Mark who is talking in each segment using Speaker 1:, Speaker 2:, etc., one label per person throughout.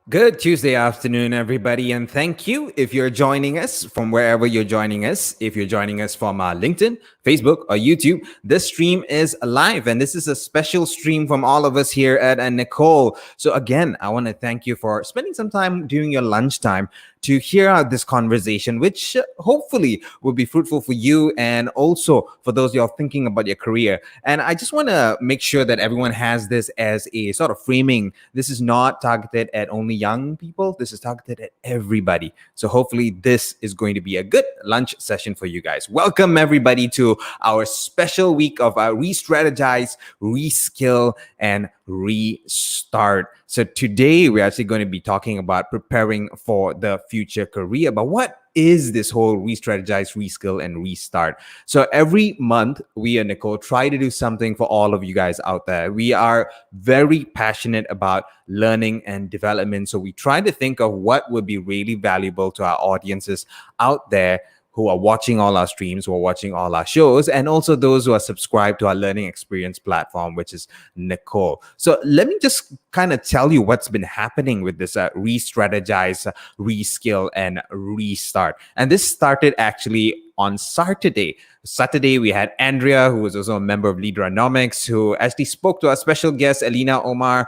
Speaker 1: Good Tuesday afternoon, everybody, and thank you if you're joining us from wherever you're joining us. If you're joining us from LinkedIn, Facebook, or YouTube, this stream is live, and this is a special stream from all of us here at Necole. So again, I want to thank you for spending some time during your lunchtime to hear out this conversation, which hopefully will be fruitful for you and also for those who are thinking about your career. And I just want to make sure that everyone has this as a sort of framing. This is not targeted at only young people. This is targeted at everybody. So hopefully this is going to be a good lunch session for you guys. Welcome everybody to our special week of Restrategize, Reskill, and Restart. So today we're actually going to be talking about preparing for the future career. But what is this whole Restrategize, Reskill, and Restart? So every month we at Necole try to do something for all of you guys out there. We are very passionate about learning and development. So we try to think of what would be really valuable to our audiences out there who are watching all our streams, who are watching all our shows, and also those who are subscribed to our learning experience platform, which is Necole. So let me just kind of tell you what's been happening with this Restrategize, Reskill, and Restart. And this started actually on Saturday. Saturday, we had Andrea, who was also a member of Leaderonomics, who actually spoke to our special guest, Alina Amir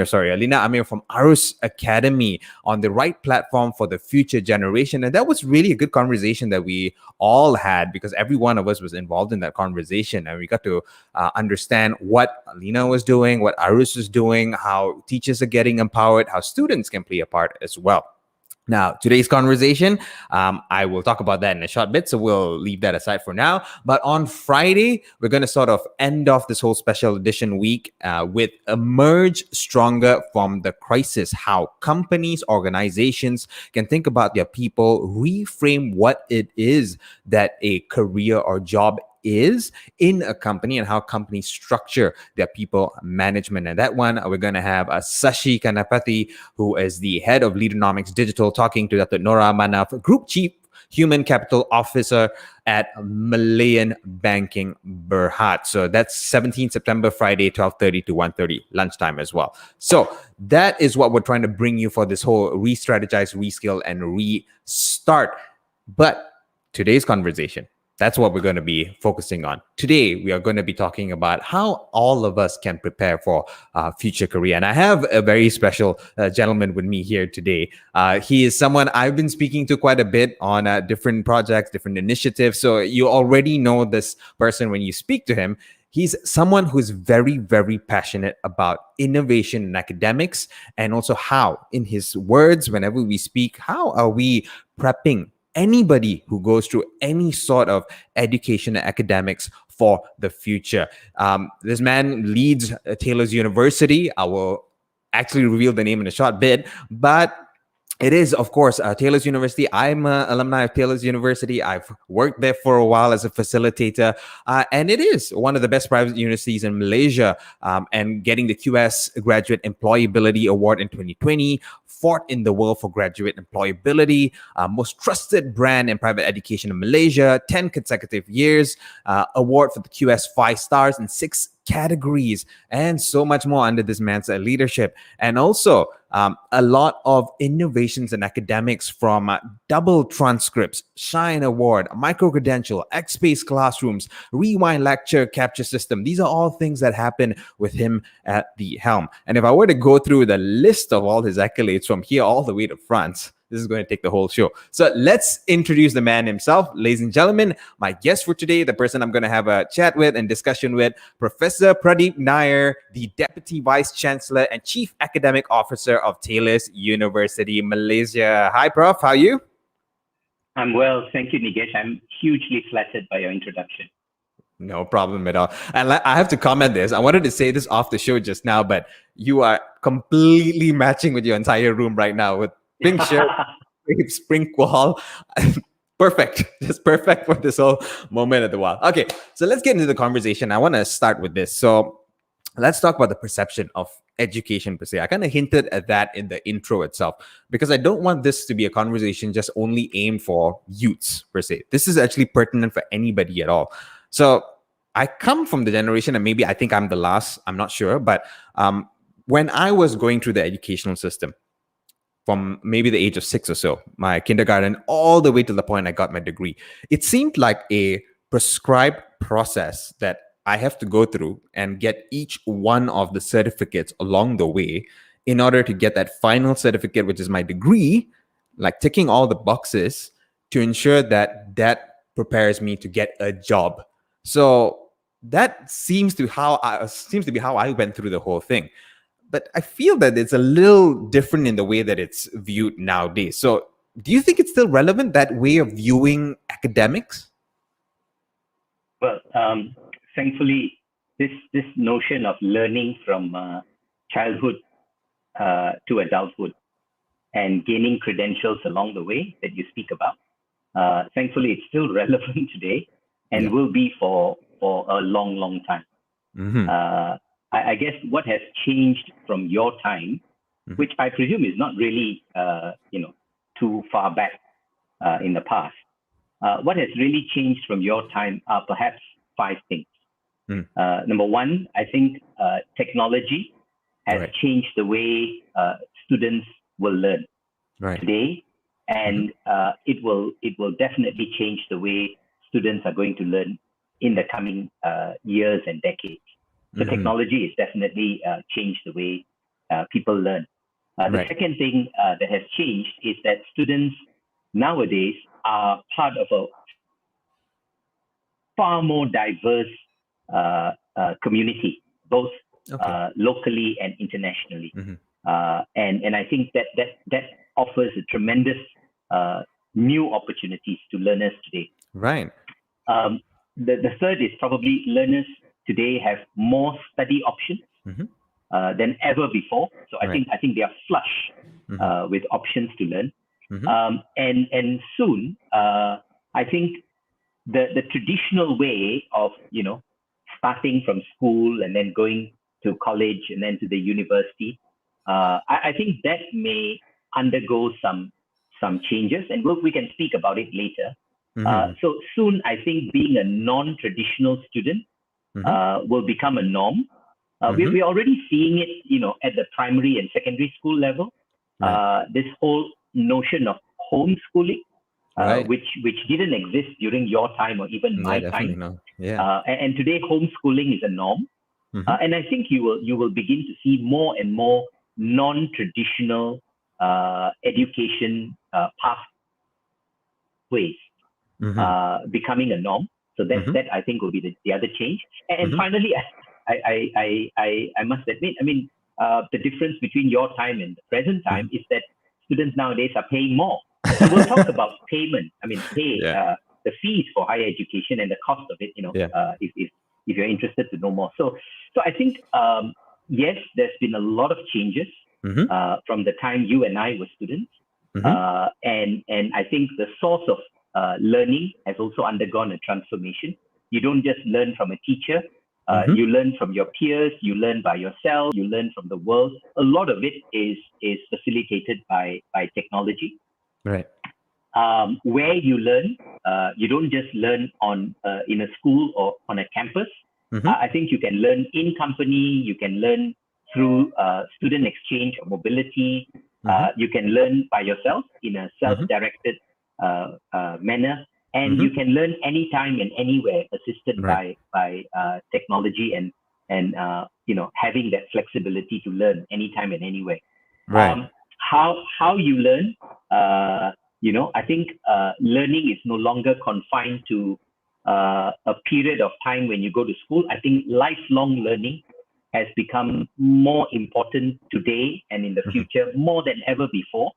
Speaker 1: from Palmes Académiques on the right platform for the future generation. And that was really a good conversation that we all had because every one of us was involved in that conversation. And we got to understand what Alina was doing, what Arus was doing, how teachers are getting empowered, how students can play a part as well. Now, today's conversation, I will talk about that in a short bit, so we'll leave that aside for now. But on Friday, we're going to sort of end off this whole special edition week with Emerge Stronger from the Crisis, how companies, organizations can think about their people, reframe what it is that a career or job is in a company and how companies structure their people management. And that one, we're going to have Sashi Kanapati, who is the head of Leaderonomics Digital, talking to Dr. Nora Manaf, Group Chief Human Capital Officer at Malaysian Banking Berhad. So that's 17 September, Friday, 12:30 to 1:30, lunchtime as well. So that is what we're trying to bring you for this whole Restrategize, Reskill, and Restart. But today's conversation, that's what we're going to be focusing on. Today, we are going to be talking about how all of us can prepare for future career. And I have a very special gentleman with me here today. He is someone I've been speaking to quite a bit on different projects, different initiatives. So you already know this person when you speak to him. He's someone who's very, very passionate about innovation in academics and also how, in his words, whenever we speak, how are we prepping anybody who goes through any sort of education and academics for the future. This man leads Taylor's University. I will actually reveal the name in a short bit, but it is, of course, Taylor's University. I'm an alumni of Taylor's University. I've worked there for a while as a facilitator, and it is one of the best private universities in Malaysia, and getting the QS Graduate Employability Award in 2020, fourth in the world for graduate employability, most trusted brand in private education in Malaysia, 10 consecutive years, award for the QS 5 stars in 6 categories, and so much more under this man's leadership. And also a lot of innovations in academics, from double transcripts, Shine Award, micro-credential, X-Space classrooms, Rewind lecture capture system. These are all things that happen with him at the helm. And if I were to go through the list of all his accolades from here all the way to France, this is going to take the whole show. So let's introduce the man himself. Ladies and gentlemen, my guest for today, the person I'm going to have a chat with and discussion with, Professor Pradeep Nair, the Deputy Vice-Chancellor and Chief Academic Officer of Taylor's University, Malaysia. Hi, Prof. How are you?
Speaker 2: I'm well. Thank you, Nigesh. I'm hugely flattered by your introduction.
Speaker 1: No problem at all. And I have to comment this. I wanted to say this off the show just now, but you are completely matching with your entire room right now with pink shirt, spring wall. Perfect. Just perfect for this whole moment of the while. Okay, so let's get into the conversation. I want to start with this. So let's talk about the perception of education per se. I kind of hinted at that in the intro itself, because I don't want this to be a conversation just only aimed for youths per se. This is actually pertinent for anybody at all. So I come from the generation, and maybe I think I'm the last, I'm not sure, but when I was going through the educational system, from maybe the age of 6 or so, my kindergarten, all the way to the point I got my degree. It seemed like a prescribed process that I have to go through and get each one of the certificates along the way in order to get that final certificate, which is my degree, like ticking all the boxes to ensure that that prepares me to get a job. So that seems to be how I went through the whole thing. But I feel that it's a little different in the way that it's viewed nowadays. So do you think it's still relevant, that way of viewing academics?
Speaker 2: Well, thankfully, this notion of learning from childhood to adulthood and gaining credentials along the way that you speak about, thankfully, it's still relevant today and will be for a long, long time.
Speaker 1: Mm-hmm.
Speaker 2: I guess what has changed from your time, which I presume is not really, too far back in the past. What has really changed from your time are perhaps 5 things. Number one, I think technology has changed the way students will learn today, and it will definitely change the way students are going to learn in the coming years and decades. So technology has definitely changed the way people learn. The second thing that has changed is that students nowadays are part of a far more diverse community, both locally and internationally. And I think that offers a tremendous new opportunities to learners today.
Speaker 1: Right.
Speaker 2: The third is probably learners today have more study options than ever before. So I think they are flush with options to learn. And soon, I think the traditional way of starting from school and then going to college and then to the university, I think that may undergo some changes, and we can speak about it later. So soon, I think being a non-traditional student will become a norm. We're already seeing it, at the primary and secondary school level. This whole notion of homeschooling, which didn't exist during your time or even my time.
Speaker 1: No. Yeah.
Speaker 2: And today, homeschooling is a norm. And I think you will begin to see more and more non-traditional education pathways becoming a norm. So that I think will be the other change. And finally, I must admit, the difference between your time and the present time is that students nowadays are paying more. So we'll talk about payment. The fees for higher education and the cost of it. If you're interested to know more. So I think yes, there's been a lot of changes from the time you and I were students, and I think the source of learning has also undergone a transformation. You don't just learn from a teacher. You learn from your peers. You learn by yourself. You learn from the world. A lot of it is facilitated by technology.
Speaker 1: Right.
Speaker 2: Where you learn, you don't just learn in a school or on a campus. I think you can learn in company. You can learn through student exchange or mobility. You can learn by yourself in a self-directed manner, and you can learn anytime and anywhere, assisted by technology and having that flexibility to learn anytime and anywhere. How you learn, I think learning is no longer confined to a period of time when you go to school. I think lifelong learning has become more important today and in the future more than ever before.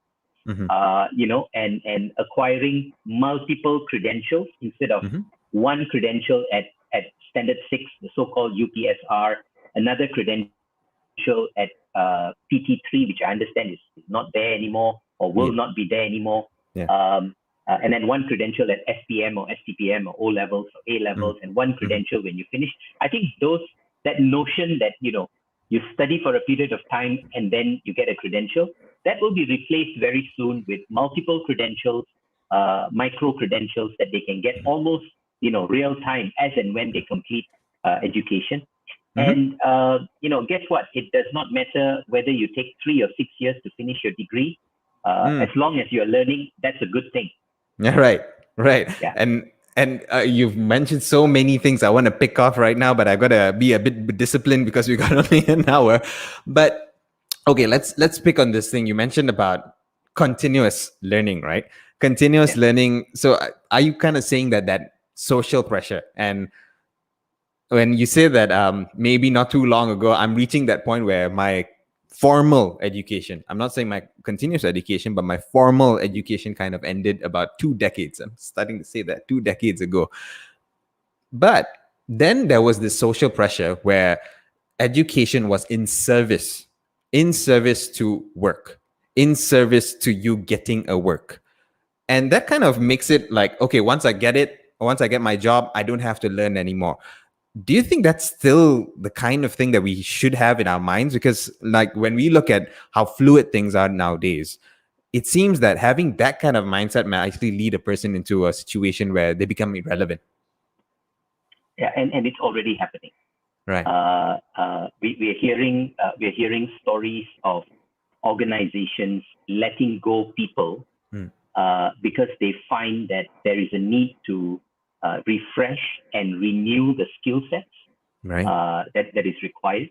Speaker 2: And acquiring multiple credentials instead of one credential at standard 6, the so-called UPSR, another credential at PT3, which I understand is not there anymore or will not be there anymore. And then one credential at SPM or STPM or O levels or A levels, and one credential when you finish. I think that notion that you study for a period of time and then you get a credential, that will be replaced very soon with multiple credentials, micro credentials that they can get almost real time as and when they complete education. And guess what? It does not matter whether you take 3 or 6 years to finish your degree. As long as you're learning, that's a good thing.
Speaker 1: Yeah, right.
Speaker 2: Yeah.
Speaker 1: And you've mentioned so many things I want to pick off right now, but I've got to be a bit disciplined because we got only an hour. But okay, let's pick on this thing you mentioned about continuous learning, right? Continuous learning. So are you kind of saying that social pressure, and when you say that maybe not too long ago, I'm reaching that point where my formal education, I'm not saying my continuous education, but my formal education kind of ended about 2 decades. I'm starting to say that 2 decades ago. But then there was this social pressure where education was in service to work, in service to you getting a work. And that kind of makes it like, okay, once I get my job, I don't have to learn anymore. Do you think that's still the kind of thing that we should have in our minds? Because like when we look at how fluid things are nowadays, it seems that having that kind of mindset may actually lead a person into a situation where they become irrelevant.
Speaker 2: Yeah, and it's already happening.
Speaker 1: Right.
Speaker 2: We are hearing stories of organizations letting go people because they find that there is a need to refresh and renew the skill sets that is required.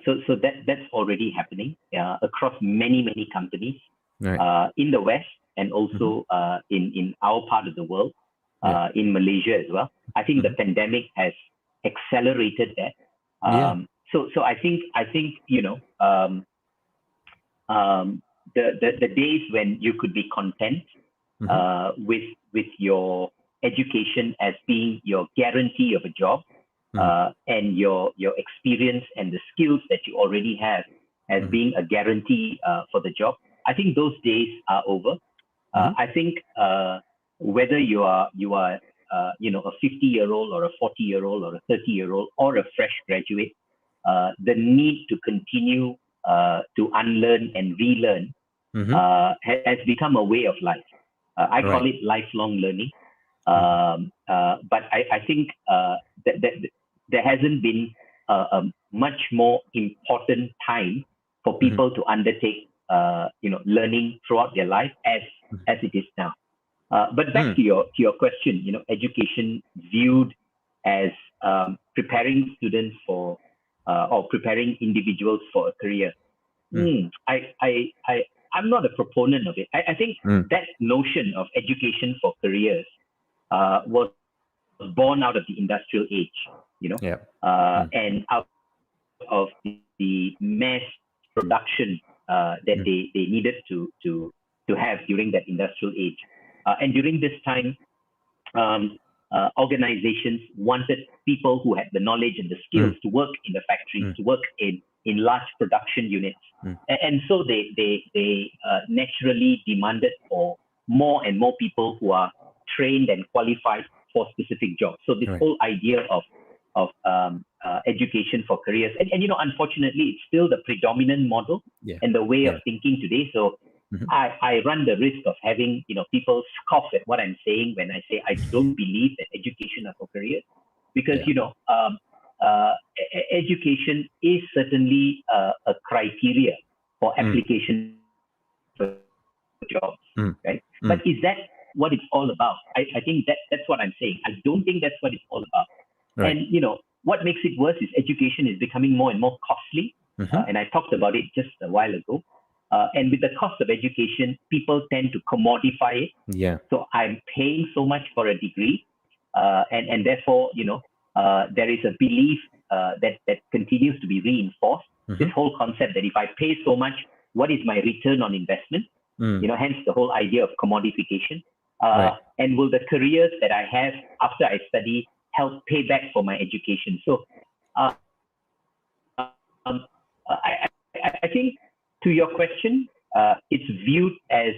Speaker 2: So that's already happening across many companies in the West and also in our part of the world, in Malaysia as well. I think the pandemic has accelerated that. So I think the days when you could be content with your education as being your guarantee of a job, and your experience and the skills that you already have as being a guarantee for the job, I think those days are over. I think whether you are a 50-year-old or a 40-year-old or a 30-year-old or a fresh graduate, the need to continue to unlearn and relearn has become a way of life. I call it lifelong learning. But I think that there hasn't been a much more important time for people to undertake learning throughout their life as it is now. But back to your question, education viewed as preparing students for or preparing individuals for a career. I'm not a proponent of it. I think that notion of education for careers was born out of the industrial age, and out of the mass production that they needed to have during that industrial age. And during this time, organizations wanted people who had the knowledge and the skills to work in the factories, to work in large production units. And so they naturally demanded for more and more people who are trained and qualified for specific jobs. So this whole idea of education for careers, and unfortunately, it's still the predominant model and the way of thinking today. So I run the risk of having people scoff at what I'm saying when I say I don't believe that education are for careers, because education is certainly a criteria for application for jobs, right? But is that what it's all about? I think that's what I'm saying. I don't think that's what it's all about. And what makes it worse is education is becoming more and more costly, and I talked about it just a while ago. And with the cost of education, people tend to commodify it. So I'm paying so much for a degree, and therefore, there is a belief that continues to be reinforced. This whole concept that if I pay so much, what is my return on investment? Hence the whole idea of commodification. And will the careers that I have after I study help pay back for my education? So I think, to your question, it's viewed as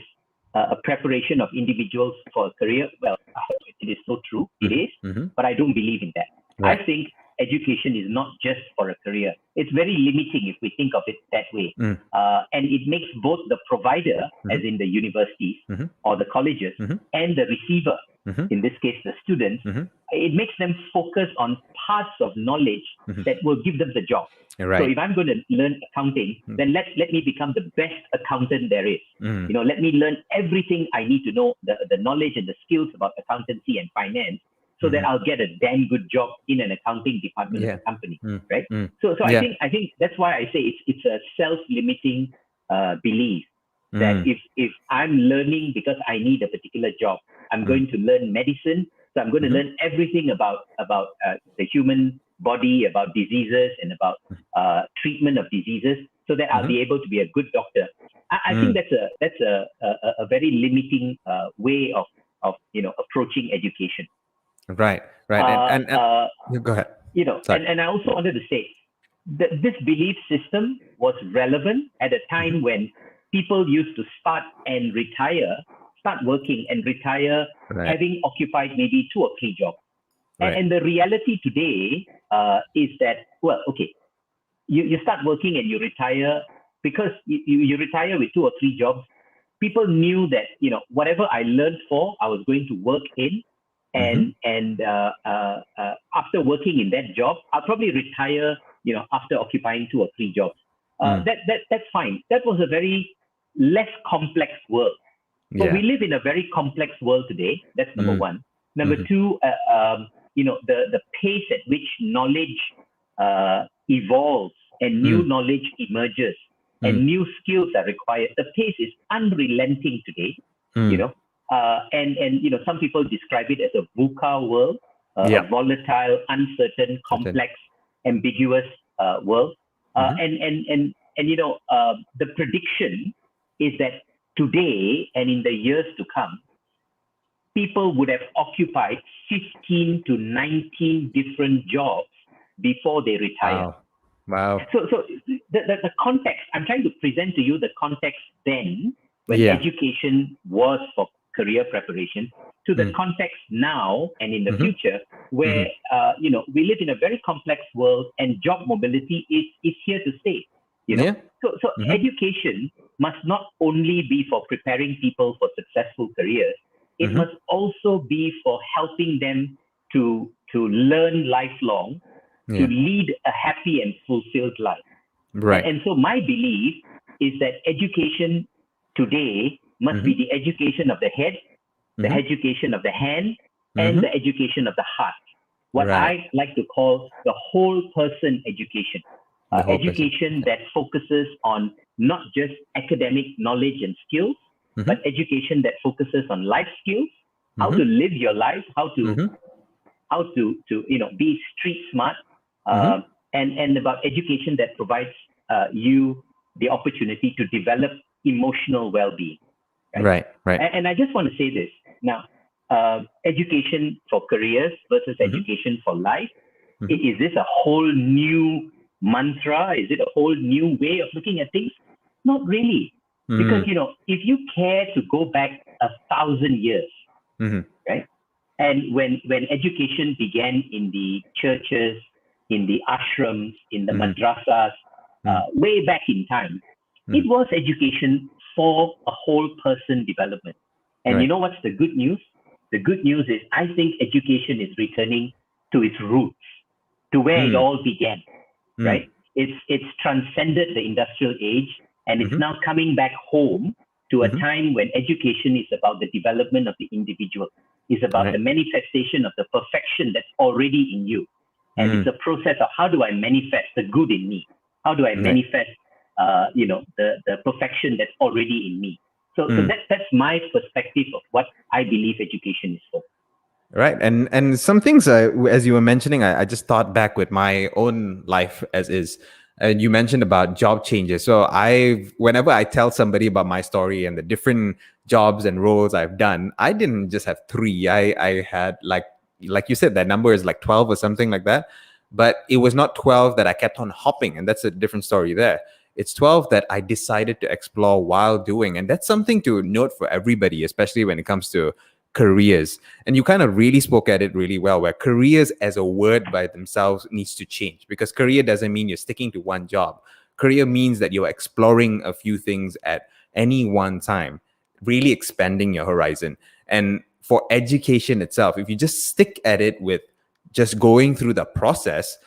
Speaker 2: a preparation of individuals for a career. Well, it is so true. It is, but I don't believe in that. I think education is not just for a career. It's very limiting if we think of it that way. And it makes both the provider, as in the universities or the colleges, and the receiver, in this case, the students, it makes them focus on parts of knowledge that will give them the job.
Speaker 1: Right.
Speaker 2: So if I'm going to learn accounting, then let me become the best accountant there is. Let me learn everything I need to know, the knowledge and the skills about accountancy and finance, so that I'll get a damn good job in an accounting department of the company, right? So I think that's why I say it's a self-limiting belief that if I'm learning because I need a particular job, I'm going to learn medicine, so I'm going to learn everything about the human body, about diseases, and about treatment of diseases, so that I'll be able to be a good doctor. I think that's a very limiting way of approaching education.
Speaker 1: Right. And go ahead.
Speaker 2: And I also wanted to say that this belief system was relevant at a time when people used to start working and retire, having occupied maybe 2 or 3 jobs. And the reality today is that, you start working and you retire because you retire with 2 or 3 jobs. People knew that, whatever I learned for, I was going to work in. And after working in that job, I'll probably retire, after occupying 2 or 3 jobs. That's fine. That was a very less complex world. But we live in a very complex world today. That's number one. Number two, the pace at which knowledge evolves and new knowledge emerges and new skills are required. The pace is unrelenting today, and some people describe it as a VUCA world, a volatile, uncertain, complex, ambiguous world. The prediction is that today and in the years to come, people would have occupied 15 to 19 different jobs before they retire.
Speaker 1: Wow.
Speaker 2: So the context, I'm trying to present to you the context then when education was for career preparation to the context now and in the future where, we live in a very complex world and job mobility is here to stay. So education must not only be for preparing people for successful careers, it must also be for helping them to learn lifelong, to lead a happy and fulfilled life.
Speaker 1: Right.
Speaker 2: And so my belief is that education today must be the education of the head, the education of the hand, and the education of the heart. What I like to call the whole person education. Education that focuses on not just academic knowledge and skills, but education that focuses on life skills, how to live your life, how to be street smart, and about education that provides you the opportunity to develop emotional well-being.
Speaker 1: Right.
Speaker 2: And I just want to say this now: education for careers versus education for life. Is this a whole new mantra? Is it a whole new way of looking at things? Not really. Because, if you care to go back 1,000 years, right? And when education began in the churches, in the ashrams, in the madrasas, way back in time, it was education for a whole person development. And you know what's the good news? The good news is I think education is returning to its roots, to where it all began, right? It's transcended the industrial age, and it's now coming back home to a time when education is about the development of the individual. It's about the manifestation of the perfection that's already in you. And it's a process of how do I manifest the good in me? How do I manifest, the perfection that's already in me? So that's my perspective of what I believe education is for.
Speaker 1: Right. And some things, as you were mentioning, I just thought back with my own life as is. And you mentioned about job changes. So whenever I tell somebody about my story and the different jobs and roles I've done, I didn't just have 3. I had like you said, that number is like 12 or something like that. But it was not 12 that I kept on hopping. And that's a different story there. It's 12 that I decided to explore while doing. And that's something to note for everybody, especially when it comes to careers. And you kind of really spoke at it really well, where careers as a word by themselves needs to change, because career doesn't mean you're sticking to one job. Career means that you're exploring a few things at any one time, really expanding your horizon. And for education itself, if you just stick at it with just going through the process,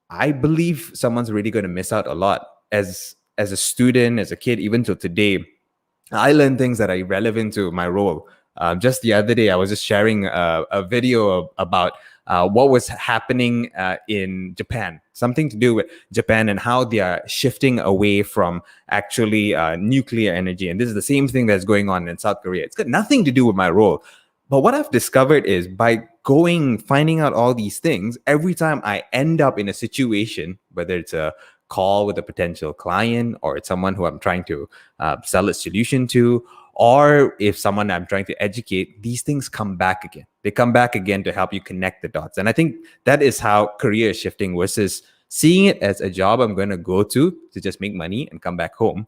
Speaker 1: I believe someone's really going to miss out a lot. As a student, as a kid, even till today, I learned things that are relevant to my role. Just the other day, I was just sharing a video about what was happening in Japan, something to do with Japan and how they are shifting away from actually nuclear energy. And this is the same thing that's going on in South Korea. It's got nothing to do with my role. But what I've discovered is by finding out all these things, every time I end up in a situation, whether it's a call with a potential client, or it's someone who I'm trying to sell a solution to, or if someone I'm trying to educate, these things come back again. They come back again to help you connect the dots. And I think that is how career is shifting, versus seeing it as a job I'm going to go to just make money and come back home.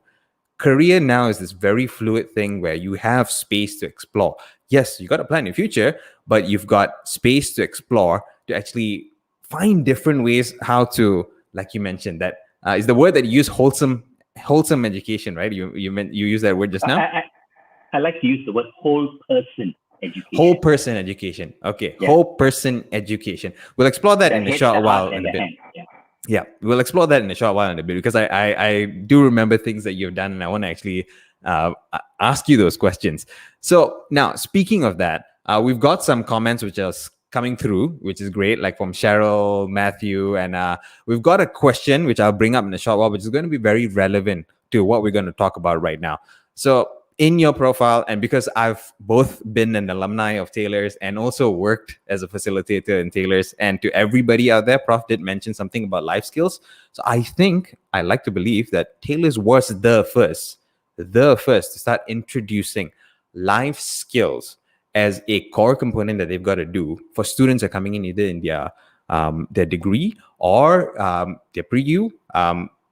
Speaker 1: Career now is this very fluid thing where you have space to explore. Yes, you got a plan in the future, but you've got space to explore, to actually find different ways how to, like you mentioned, that is the word that you use, wholesome education, right? You use that word just now.
Speaker 2: I like to use the word whole person education.
Speaker 1: Whole person education. Okay, yeah. Whole person education. We'll explore that in a short while in a bit. Yeah, we'll explore that in a short while in a bit, because I do remember things that you've done, and I want to actually ask you those questions. So now, speaking of that, we've got some comments which are coming through, which is great, like from Cheryl, Matthew, and we've got a question which I'll bring up in a short while, which is going to be very relevant to what we're going to talk about right now. So in your profile, and because I've both been an alumni of Taylor's and also worked as a facilitator in Taylor's, and to everybody out there, Prof did mention something about life skills. So I like to believe that Taylor's was the first to start introducing life skills as a core component that they've got to do for students that are coming in either in their degree or their pre-U.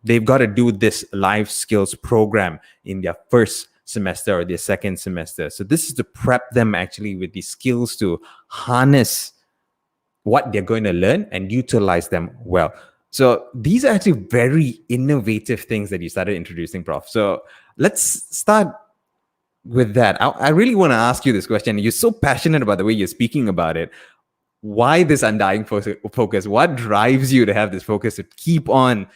Speaker 1: They've got to do this life skills program in their first semester or their second semester. So this is to prep them actually with the skills to harness what they're going to learn and utilize them well. So these are actually very innovative things that you started introducing, Prof. So let's start with that. I really want to ask you this question. You're so passionate about the way you're speaking about it. Why this undying focus? What drives you to have this focus to keep on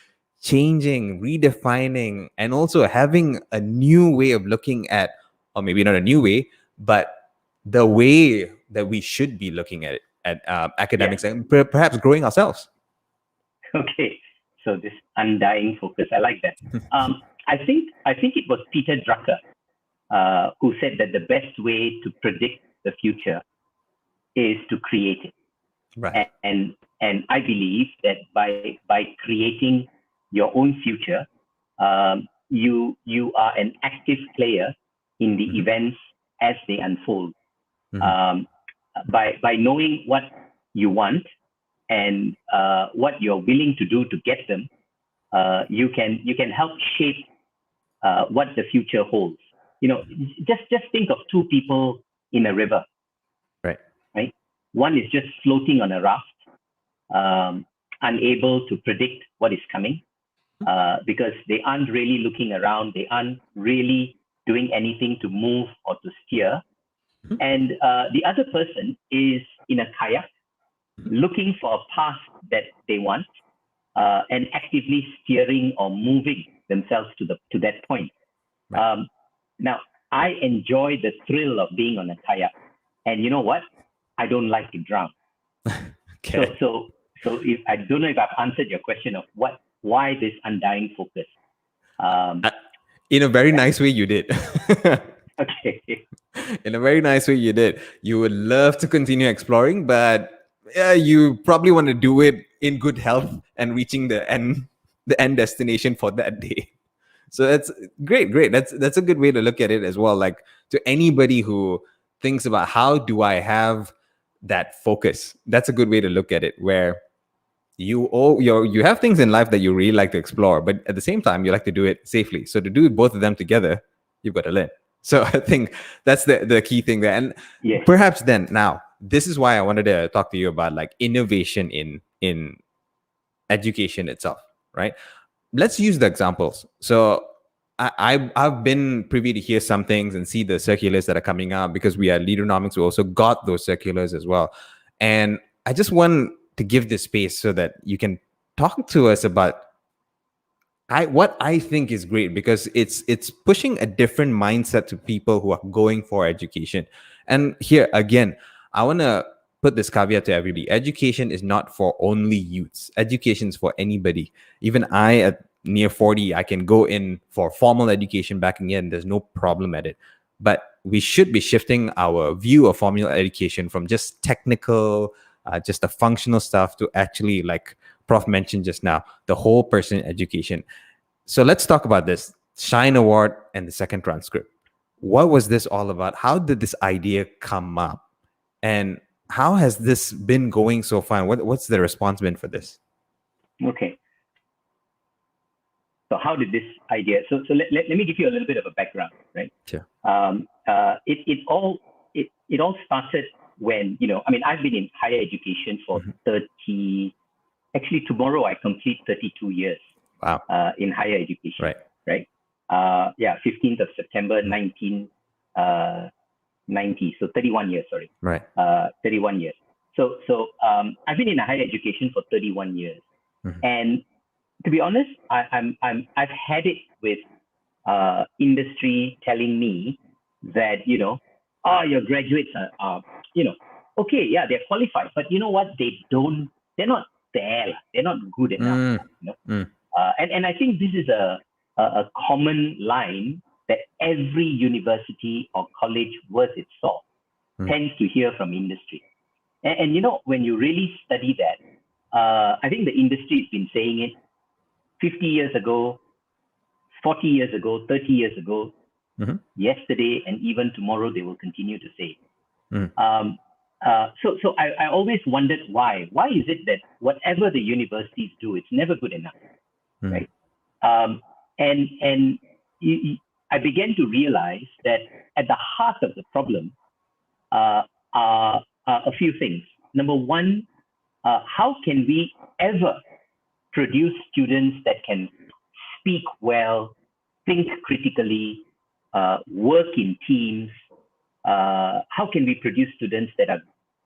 Speaker 1: changing, redefining, and also having a new way of looking at, or maybe not a new way, but the way that we should be looking at it, at academics, and perhaps growing ourselves?
Speaker 2: Okay, so this undying focus, I like that. I think it was Peter Drucker who said that the best way to predict the future is to create it.
Speaker 1: Right.
Speaker 2: And I believe that by creating your own future, you are an active player in the events as they unfold. By knowing what you want and what you're willing to do to get them, you can help shape what the future holds. You know, just think of two people in a river. Right. One is just floating on a raft, unable to predict what is coming, because they aren't really looking around. They aren't really doing anything to move or to steer. And the other person is in a kayak, looking for a path that they want, and actively steering or moving themselves to that point. Now, I enjoy the thrill of being on a kayak, and you know what? I don't like to drown.
Speaker 1: Okay.
Speaker 2: So if I don't know if I've answered your question of why this undying focus.
Speaker 1: In a very nice way, you did.
Speaker 2: Okay.
Speaker 1: In a very nice way, you did. You would love to continue exploring, but you probably want to do it in good health and reaching the end destination for that day. So that's great. That's a good way to look at it as well. Like, to anybody who thinks about how do I have that focus, that's a good way to look at it, where you have things in life that you really like to explore, but at the same time you like to do it safely. So to do both of them together, you've got to learn. So I think that's the key thing there. And
Speaker 2: Yes.
Speaker 1: perhaps then now, this is why I wanted to talk to you about like innovation in education itself, right? Let's use the examples. So I've been privy to hear some things and see the circulars that are coming out, because we at Leaderonomics, we also got those circulars as well. And I just want to give this space so that you can talk to us about what I think is great, because it's pushing a different mindset to people who are going for education. And here again, I want to put this caveat to everybody: education is not for only youths. Education is for anybody. Even I, at near 40, I can go in for formal education back again. There's no problem at it. But we should be shifting our view of formal education from just technical, just the functional stuff, to actually, like Prof mentioned just now, the whole person education. So let's talk about this Shine Award and the second transcript. What was this all about? How did this idea come up? And how has this been going so far? What's the response been for this?
Speaker 2: Okay. So how did this idea? So let me give you a little bit of a background, right?
Speaker 1: Sure.
Speaker 2: It all started when, I mean, I've been in higher education for 30. Actually, tomorrow I complete 32 years.
Speaker 1: Wow.
Speaker 2: In higher education.
Speaker 1: Right.
Speaker 2: 15th of September 1990. So 31 years. Sorry.
Speaker 1: Right.
Speaker 2: 31 years. So I've been in higher education for 31 years, and to be honest, I've had it with industry telling me that your graduates are okay, yeah, they're qualified, but you know what, they're not there, they're not good enough. And I think this is a common line that every university or college worth its salt tends to hear from industry. And when you really study that, I think the industry has been saying it 50 years ago, 40 years ago, 30 years ago, yesterday, and even tomorrow they will continue to say it. So I always wondered why. Why is it that whatever the universities do, it's never good enough, right? And I began to realize that at the heart of the problem are a few things. Number one, how can we ever produce students that can speak well, think critically, work in teams? How can we produce students that are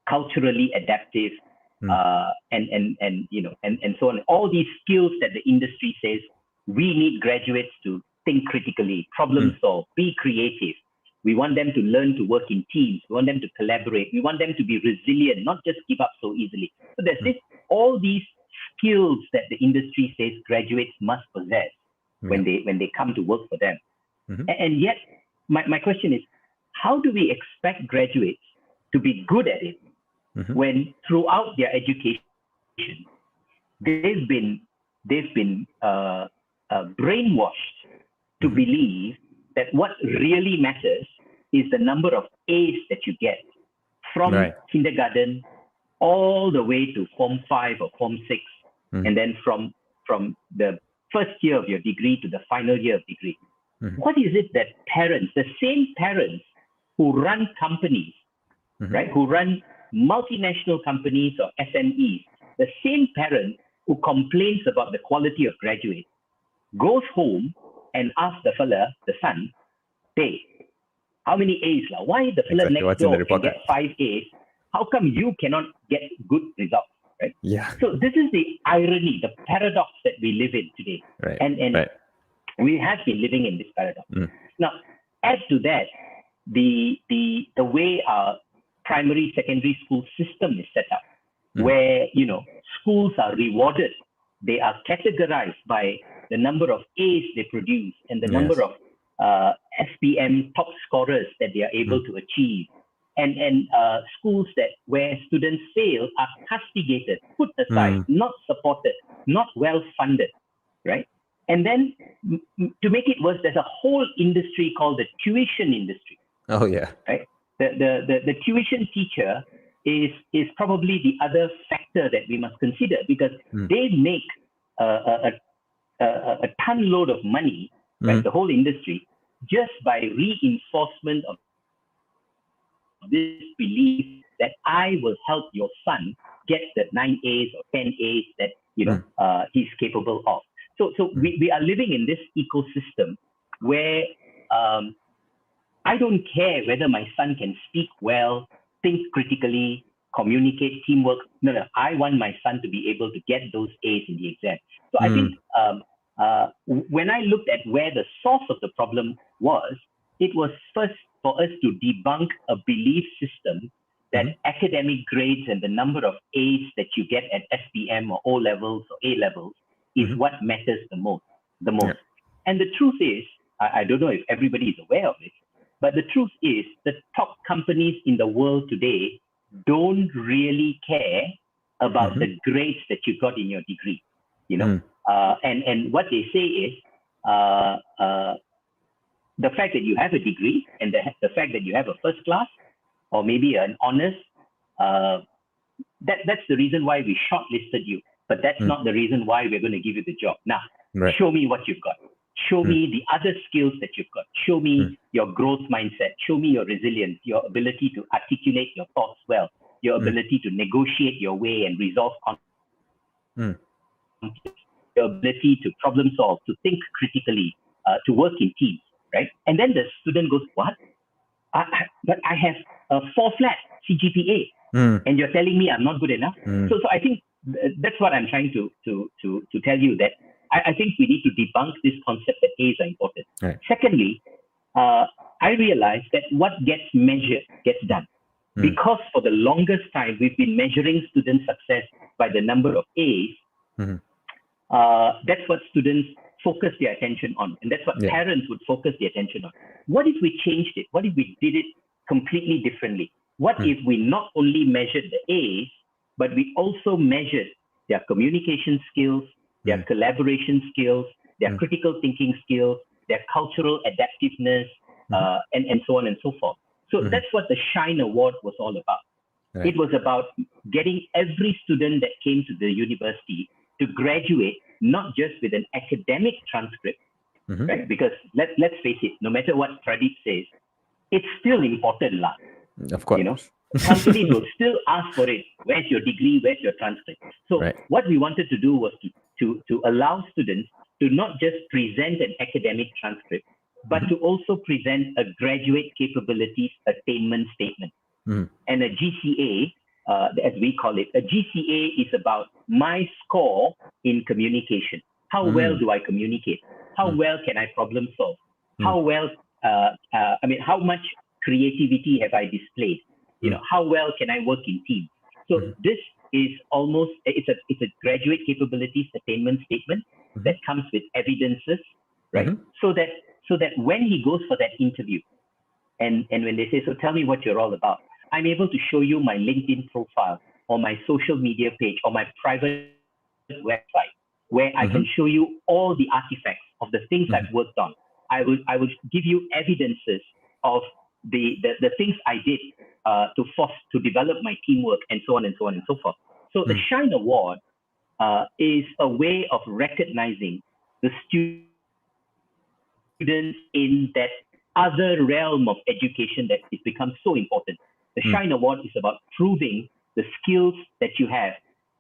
Speaker 2: culturally adaptive, and so on? All these skills that the industry says we need graduates to think critically, problem solve, be creative. We want them to learn to work in teams. We want them to collaborate. We want them to be resilient, not just give up so easily. So there's all these skills that the industry says graduates must possess when they come to work for them. And yet, my question is, how do we expect graduates to be good at it when throughout their education they've been brainwashed to believe that what really matters is the number of A's that you get from kindergarten all the way to Form 5 or Form 6, and then from the first year of your degree to the final year of degree. What is it that parents, the same parents who run companies, right, who run multinational companies or SMEs, the same parent who complains about the quality of graduates, goes home and asks the son, hey, how many A's? Why the fella next door can get 5 A's? How come you cannot get good results? Right?
Speaker 1: Yeah.
Speaker 2: So this is the irony, the paradox that we live in today. And we have been living in this paradox. Now, add to that the way our primary, secondary school system is set up, where schools are rewarded. They are categorized by the number of A's they produce and the number of SPM top scorers that they are able to achieve. And schools where students fail are castigated, put aside, not supported, not well funded, right? And then to make it worse, there's a whole industry called the tuition industry.
Speaker 1: Oh yeah.
Speaker 2: Right. The tuition teacher is probably the other factor that we must consider, because they make a ton load of money, right? The whole industry, just by reinforcement of this belief that I will help your son get the 9 A's or 10 A's that he's capable of. So we are living in this ecosystem where I don't care whether my son can speak well, think critically, communicate, teamwork. No. I want my son to be able to get those A's in the exam. So I think when I looked at where the source of the problem was, it was first for us to debunk a belief system that academic grades and the number of A's that you get at SPM or O levels or A levels is what matters the most. Yeah. And the truth is, I don't know if everybody is aware of it, but the truth is the top companies in the world today don't really care about the grades that you got in your degree, and what they say is the fact that you have a degree and the fact that you have a first class or maybe an honors, that's the reason why we shortlisted you, but that's not the reason why we're going to give you the job. Now, show me what you've got. Show me the other skills that you've got. Show me your growth mindset. Show me your resilience, your ability to articulate your thoughts well, your ability to negotiate your way and resolve conflicts, your ability to problem solve, to think critically, to work in teams, right? And then the student goes, what? But I have a 4 flat CGPA, and you're telling me I'm not good enough? So I think that's what I'm trying to tell you, that I think we need to debunk this concept that A's are important. Right. Secondly, I realized that what gets measured gets done. Because for the longest time, we've been measuring student success by the number of A's. That's what students focus their attention on. And that's what parents would focus their attention on. What if we changed it? What if we did it completely differently? What if we not only measured the A's, but we also measured their communication skills, their collaboration skills, their critical thinking skills, their cultural adaptiveness, and so on and so forth. So that's what the Shine Award was all about. Right. It was about getting every student that came to the university to graduate, not just with an academic transcript, right? Because let's face it, no matter what Pradeep says, it's still important, lah.
Speaker 1: Of course.
Speaker 2: Companies will still ask for it. Where's your degree? Where's your transcript? So what we wanted to do was to allow students to not just present an academic transcript, but to also present a graduate capabilities attainment statement. And a GCA, as we call it, a GCA is about my score in communication. How well do I communicate? How well can I problem solve? How well, how much creativity have I displayed? How well can I work in teams? So this is almost, it's a graduate capabilities attainment statement that comes with evidences, right? So that when he goes for that interview, and when they say, so tell me what you're all about, I'm able to show you my LinkedIn profile or my social media page or my private website, where I can show you all the artifacts of the things I've worked on. I would give you evidences of the things I did to develop my teamwork and so on and so on and so forth. So the Shine Award is a way of recognizing the students in that other realm of education that has become so important. The Shine Award is about proving the skills that you have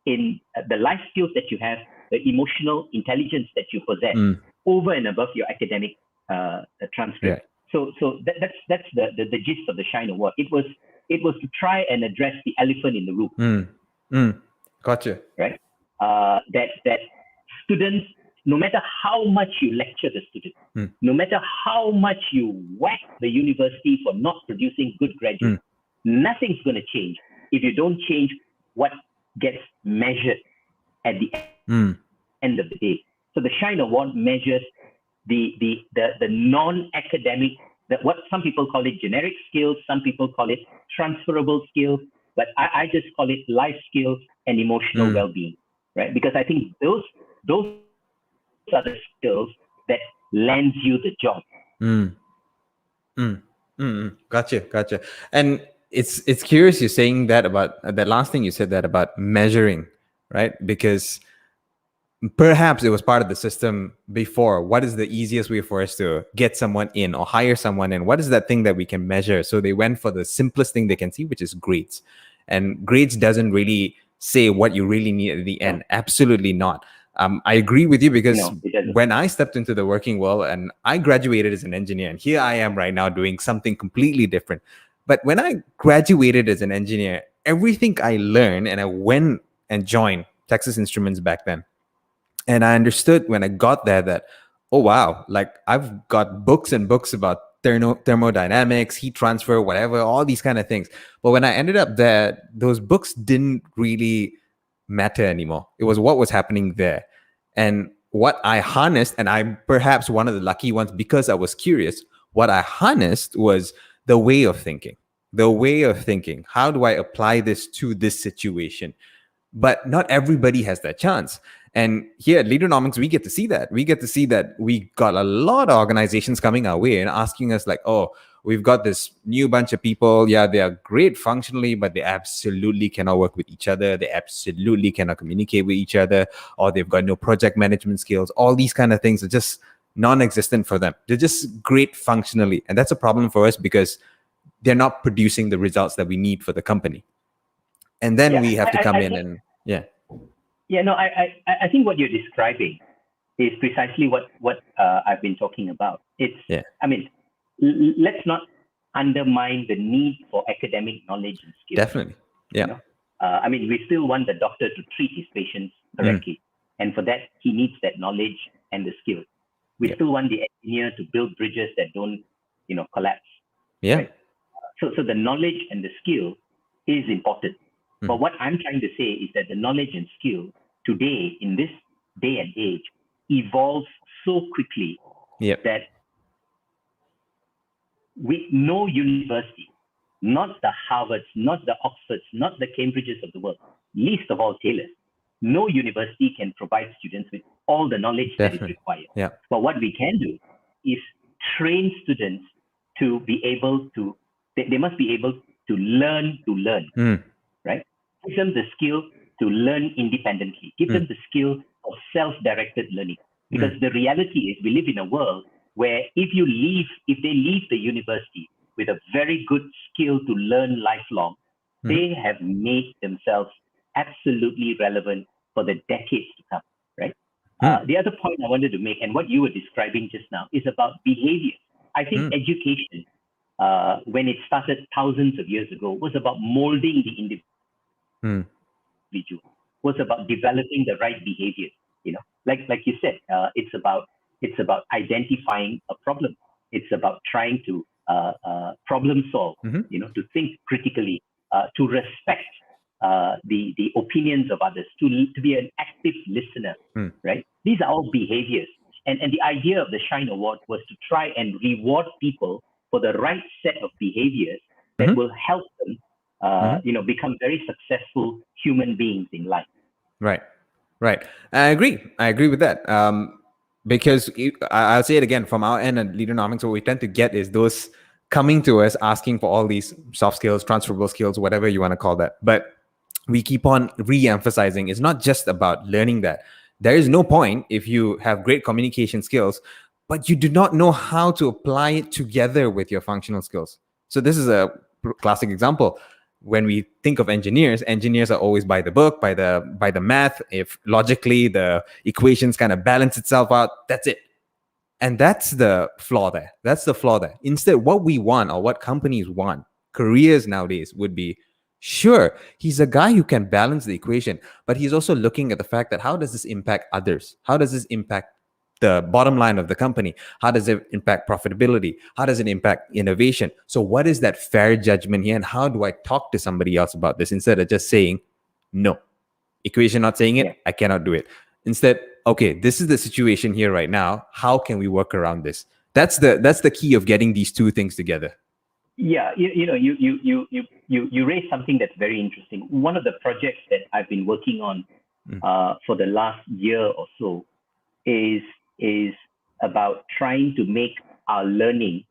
Speaker 2: in the life skills that you have, the emotional intelligence that you possess over and above your academic transcript. So that's the gist of the Shine Award. It was to try and address the elephant in the room.
Speaker 1: Gotcha.
Speaker 2: Right. That students, no matter how much you lecture the student, no matter how much you whack the university for not producing good graduates, nothing's going to change if you don't change what gets measured at the end of the day. So the Shine Award measures the non-academic, what some people call it generic skills, some people call it transferable skills, but I just call it life skills and emotional well-being, right? Because I think those are the skills that lands you the job.
Speaker 1: Gotcha. And it's curious you're saying that about that last thing you said, that about measuring, right? Because perhaps it was part of the system before. What is the easiest way for us to get someone in or hire someone in? What is that thing that we can measure? So they went for the simplest thing they can see, which is grades. And grades doesn't really say what you really need at the end. Absolutely not. I agree with you, because when I stepped into the working world and I graduated as an engineer, and here I am right now doing something completely different. But when I graduated as an engineer, everything I learned, and I went and joined Texas Instruments back then, and I understood when I got there that, oh, wow, like I've got books and books about thermodynamics, heat transfer, whatever, all these kind of things. But when I ended up there, those books didn't really matter anymore. It was what was happening there. And what I harnessed, and I'm perhaps one of the lucky ones because I was curious, what I harnessed was the way of thinking. The way of thinking. How do I apply this to this situation? But not everybody has that chance. And here at Leaderonomics, we get to see that. We get to see that we got a lot of organizations coming our way and asking us like, oh, we've got this new bunch of people. Yeah, they are great functionally, but they absolutely cannot work with each other. They absolutely cannot communicate with each other, or they've got no project management skills. All these kind of things are just non-existent for them. They're just great functionally. And that's a problem for us because they're not producing the results that we need for the company. And then we have to come in and
Speaker 2: I think what you're describing is precisely what I've been talking about. I mean, let's not undermine the need for academic knowledge and skills.
Speaker 1: Definitely. Yeah.
Speaker 2: You know? I mean, we still want the doctor to treat his patients correctly. And for that, he needs that knowledge and the skill. We still want the engineer to build bridges that don't, collapse.
Speaker 1: Yeah.
Speaker 2: Right? So the knowledge and the skill is important. But what I'm trying to say is that the knowledge and skill today, in this day and age, evolves so quickly that with no university, not the Harvards, not the Oxfords, not the Cambridges of the world, least of all Taylors, no university can provide students with all the knowledge that is required. But what we can do is train students to be able to, they must be able to learn, right? Give them the skill to learn independently. Give them the skill of self-directed learning. Because the reality is we live in a world where if they leave the university with a very good skill to learn lifelong, they have made themselves absolutely relevant for the decades to come, right? The other point I wanted to make, and what you were describing just now, is about behavior. I think education, when it started thousands of years ago, was about molding the individual. Was about developing the right behaviors. Like you said, it's about identifying a problem. It's about trying to problem solve. To think critically, to respect the opinions of others, to be an active listener. Right? These are all behaviors. And the idea of the Shine Award was to try and reward people for the right set of behaviors that will help them become very successful human beings in life.
Speaker 1: Right. I agree with that. Because I'll say it again, from our end at Leaderonomics, what we tend to get is those coming to us asking for all these soft skills, transferable skills, whatever you want to call that. But we keep on re-emphasizing it's not just about learning that. There is no point if you have great communication skills, but you do not know how to apply it together with your functional skills. So this is a classic example. When we think of engineers are always by the book, by the math. If logically the equations kind of balance itself out, that's it. And that's the flaw there. Instead, what we want, or what companies want, careers nowadays would be, sure, he's a guy who can balance the equation, but he's also looking at the fact that how does this impact others? How does this impact the bottom line of the company? How does it impact profitability? How does it impact innovation? So what is that fair judgment here? And how do I talk to somebody else about this instead of just saying, no, equation not saying it, I cannot do it. Instead, okay, this is the situation here right now. How can we work around this? That's the key of getting these two things together.
Speaker 2: Yeah, you raised something that's very interesting. One of the projects that I've been working on for the last year or so is about trying to make our learning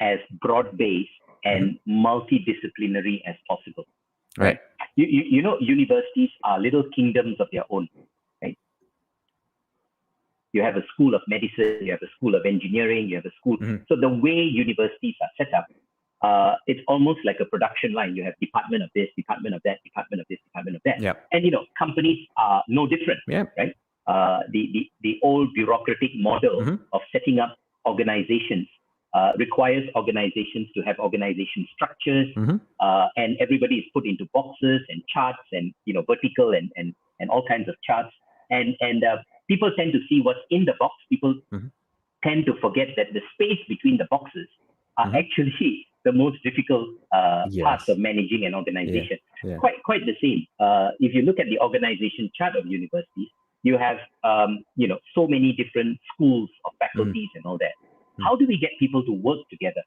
Speaker 2: as broad-based and multidisciplinary as possible.
Speaker 1: Right.
Speaker 2: Universities are little kingdoms of their own. Right. You have a school of medicine, you have a school of engineering, you have a school. So the way universities are set up, it's almost like a production line. You have department of this, department of that, department of this, department of that.
Speaker 1: Yep.
Speaker 2: And, companies are no different, right? The old bureaucratic model of setting up organizations requires organizations to have organization structures, and everybody is put into boxes and charts and, vertical and all kinds of charts. And people tend to see what's in the box. People tend to forget that the space between the boxes are actually the most difficult parts of managing an organization. Quite the same. If you look at the organization chart of universities, you have so many different schools of faculties and all that. How do we get people to work together,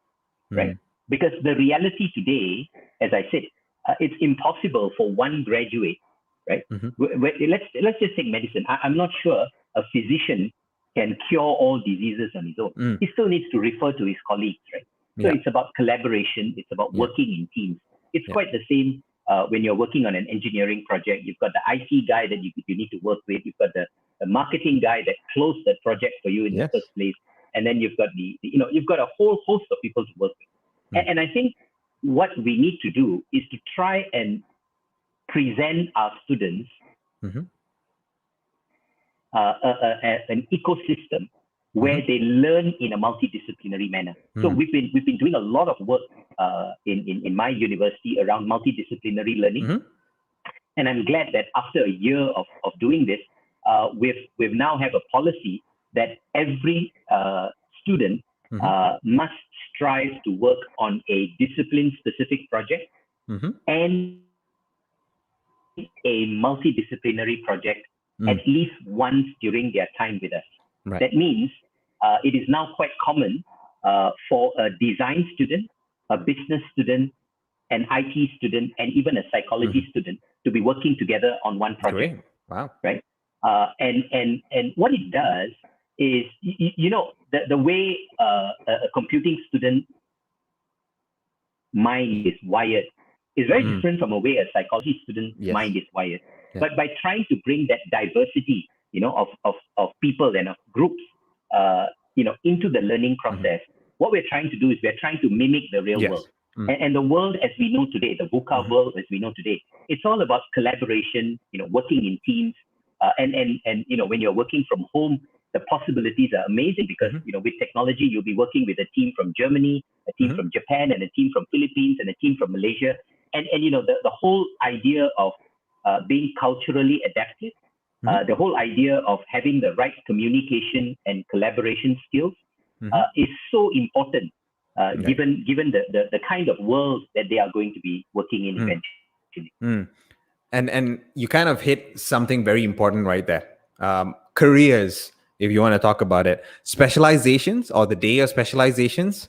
Speaker 2: right? Because the reality today, as I said, it's impossible for one graduate, right? Let's just take medicine. I'm not sure a physician can cure all diseases on his own. He still needs to refer to his colleagues, right? So it's about collaboration. It's about working in teams. It's quite the same when you're working on an engineering project. You've got the IT guy that you need to work with. You've got the marketing guy that closed that project for you in the first place. And then you've got you've got a whole host of people to work with. And I think what we need to do is to try and present our students an ecosystem where they learn in a multidisciplinary manner. So we've been doing a lot of work in my university around multidisciplinary learning. And I'm glad that after a year of doing this, we've now have a policy that every student must strive to work on a discipline-specific project and a multidisciplinary project at least once during their time with us. That means it is now quite common for a design student, a business student, an IT student, and even a psychology student to be working together on one project.
Speaker 1: Great. Wow.
Speaker 2: Right? And what it does is, the way a computing student mind is wired is very different from the way a psychology student's mind is wired. But by trying to bring that diversity, of people and of groups, into the learning process, what we're trying to do is we're trying to mimic the real world. And the world as we know today, the VUCA world as we know today, it's all about collaboration, working in teams. And when you're working from home, the possibilities are amazing because, with technology, you'll be working with a team from Germany, a team from Japan, and a team from Philippines, and a team from Malaysia. And the whole idea of being culturally adaptive, the whole idea of having the right communication and collaboration skills is so important, given the kind of world that they are going to be working in eventually.
Speaker 1: And you kind of hit something very important right there. Careers, if you want to talk about it. Specializations, or the day of specializations,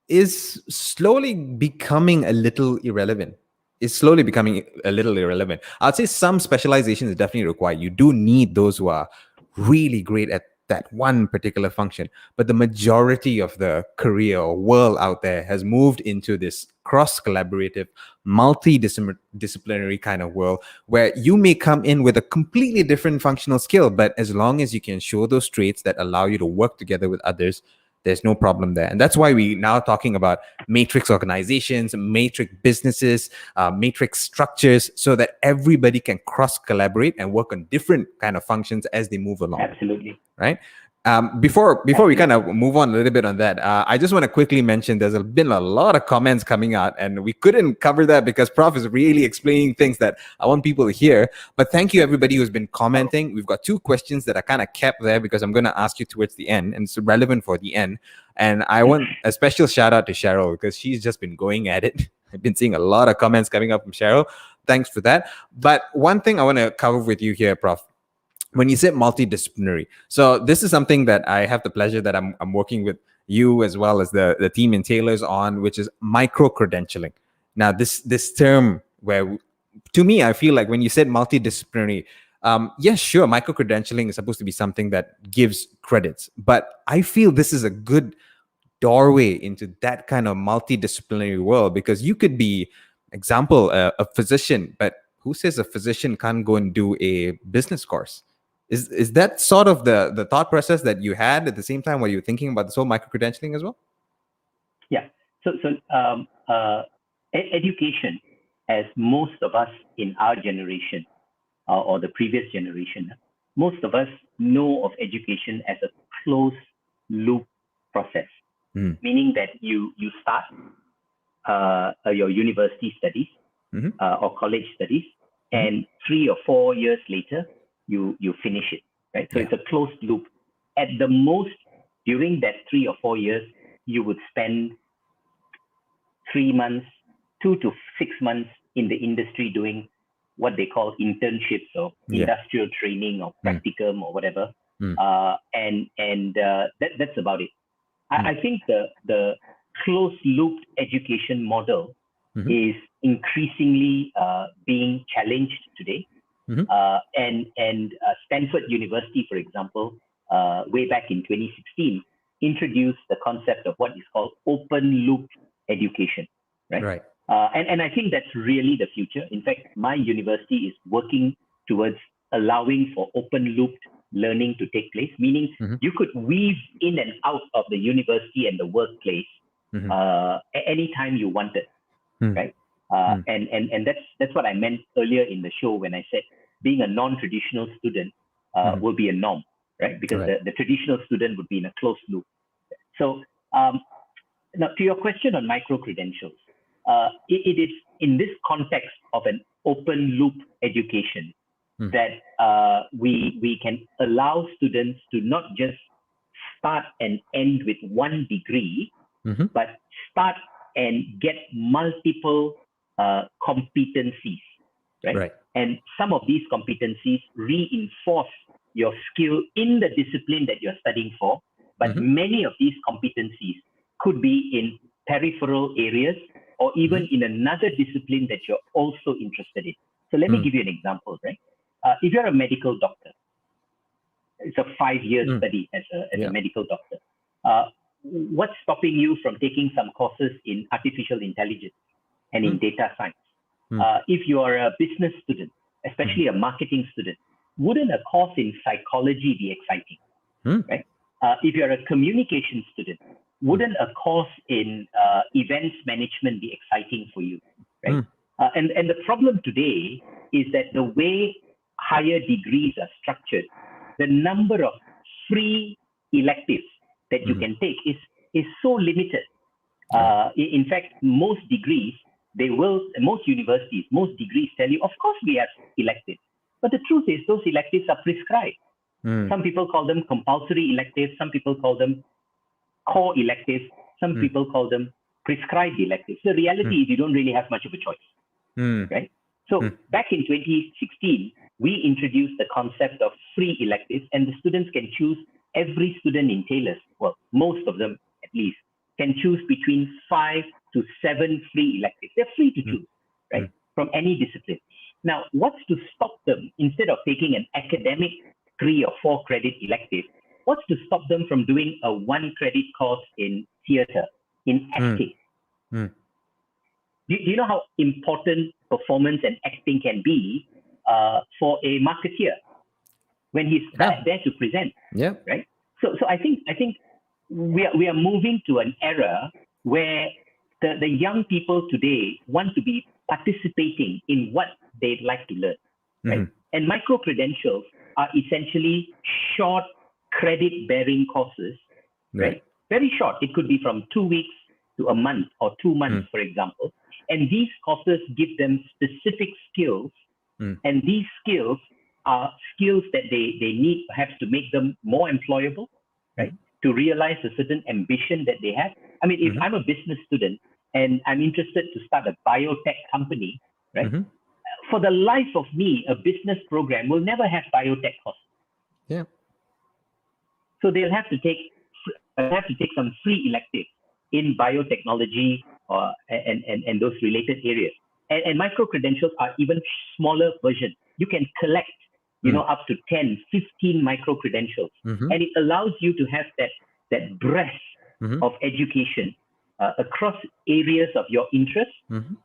Speaker 1: is slowly becoming a little irrelevant. I'd say some specializations is definitely required. You do need those who are really great at that one particular function. But the majority of the career or world out there has moved into this cross-collaborative, multidisciplinary kind of world where you may come in with a completely different functional skill, but as long as you can show those traits that allow you to work together with others, there's no problem there. And that's why we now talking about matrix organizations, matrix businesses, matrix structures, so that everybody can cross-collaborate and work on different kind of functions as they move along.
Speaker 2: Absolutely.
Speaker 1: Right? Before we kind of move on a little bit on that, I just want to quickly mention there's been a lot of comments coming out, and we couldn't cover that because Prof is really explaining things that I want people to hear. But thank you everybody who's been commenting. We've got 2 questions that are kind of kept there because I'm going to ask you towards the end, and it's relevant for the end. And I want a special shout out to Cheryl because she's just been going at it. I've been seeing a lot of comments coming up from Cheryl. Thanks for that. But one thing I want to cover with you here, Prof, when you said multidisciplinary, so this is something that I have the pleasure that I'm working with you as well as the team in Taylor's on, which is micro-credentialing. Now, this term where, to me, I feel like when you said multidisciplinary, yes, sure, micro-credentialing is supposed to be something that gives credits, but I feel this is a good doorway into that kind of multidisciplinary world because you could be, example, a physician, but who says a physician can't go and do a business course? Is that sort of the thought process that you had at the same time while you were thinking about this whole micro-credentialing as well?
Speaker 2: Yeah. Education, as most of us in our generation or the previous generation, most of us know of education as a closed loop process, meaning that you start your university studies or college studies, and 3 or 4 years later, you finish it, right? So it's a closed loop. At the most, during that 3 or 4 years, you would spend 3 months, 2 to 6 months in the industry doing what they call internships or industrial training or practicum or whatever. That's about it. I think the closed loop education model is increasingly being challenged today. Stanford University, for example, way back in 2016, introduced the concept of what is called open loop education, right? And I think that's really the future. In fact, my university is working towards allowing for open loop learning to take place, meaning you could weave in and out of the university and the workplace anytime you wanted, right? And that's what I meant earlier in the show when I said being a non-traditional student will be a norm, right? Because the traditional student would be in a closed loop. So now to your question on micro-credentials, it is in this context of an open loop education that we can allow students to not just start and end with one degree, but start and get multiple competencies, right? And some of these competencies reinforce your skill in the discipline that you're studying for, but many of these competencies could be in peripheral areas or even in another discipline that you're also interested in. So let me give you an example, right? If you're a medical doctor, it's a 5-year study as a medical doctor. What's stopping you from taking some courses in artificial intelligence and in data science? If you are a business student, especially a marketing student, wouldn't a course in psychology be exciting, right? If you're a communication student, wouldn't a course in events management be exciting for you, right? And the problem today is that the way higher degrees are structured, the number of free electives that you can take is so limited. In fact, most degrees, most universities, most degrees tell you, of course we have electives. But the truth is those electives are prescribed. Some people call them compulsory electives. Some people call them core electives. Some people call them prescribed electives. The reality is you don't really have much of a choice, right? So back in 2016, we introduced the concept of free electives, and the students can choose, every student in Taylor's, well, most of them at least, can choose between 5 to 7 free electives. They're free to choose, right, from any discipline. Now, what's to stop them, instead of taking an academic 3 or 4 credit elective, what's to stop them from doing a 1 credit course in theater, in acting? Do you know how important performance and acting can be for a marketeer when he's there to present? Right. So I think we are moving to an era where the young people today want to be participating in what they'd like to learn, right? And micro credentials are essentially short credit-bearing courses, right? Very short. It could be from 2 weeks to a month or 2 months, for example. And these courses give them specific skills, and these skills are skills that they need perhaps to make them more employable, right? To realize a certain ambition that they have. I mean, if I'm a business student and I'm interested to start a biotech company, right? For the life of me, a business program will never have biotech courses. So they'll have to take some free electives in biotechnology and those related areas. And micro-credentials are even smaller versions. You can collect, up to 10, 15 micro-credentials. And it allows you to have that breadth of education across areas of your interest.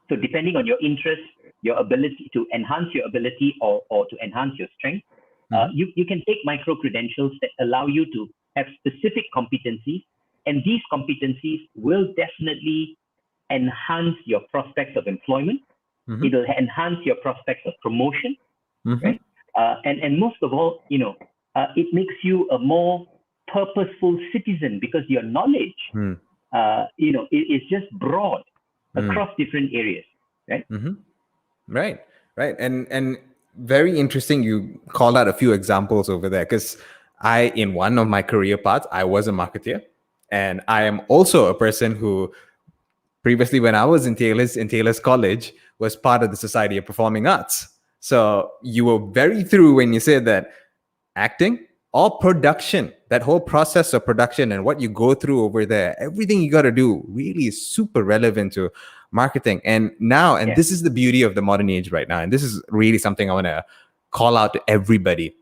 Speaker 2: So depending on your interest, your ability to enhance your ability or to enhance your strength, You can take micro-credentials that allow you to have specific competencies, and these competencies will definitely enhance your prospects of employment. It'll enhance your prospects of promotion, right? And most of all, it makes you a more purposeful citizen because your knowledge, is just broad across different areas, right?
Speaker 1: Right. And very interesting. You called out a few examples over there because in one of my career paths, I was a marketeer, and I am also a person who previously, when I was in Taylor's College, was part of the Society of Performing Arts. So you were very through when you said that acting or production, that whole process of production and what you go through over there, everything you got to do really is super relevant to marketing. And now, this is the beauty of the modern age right now. And this is really something I want to call out to everybody.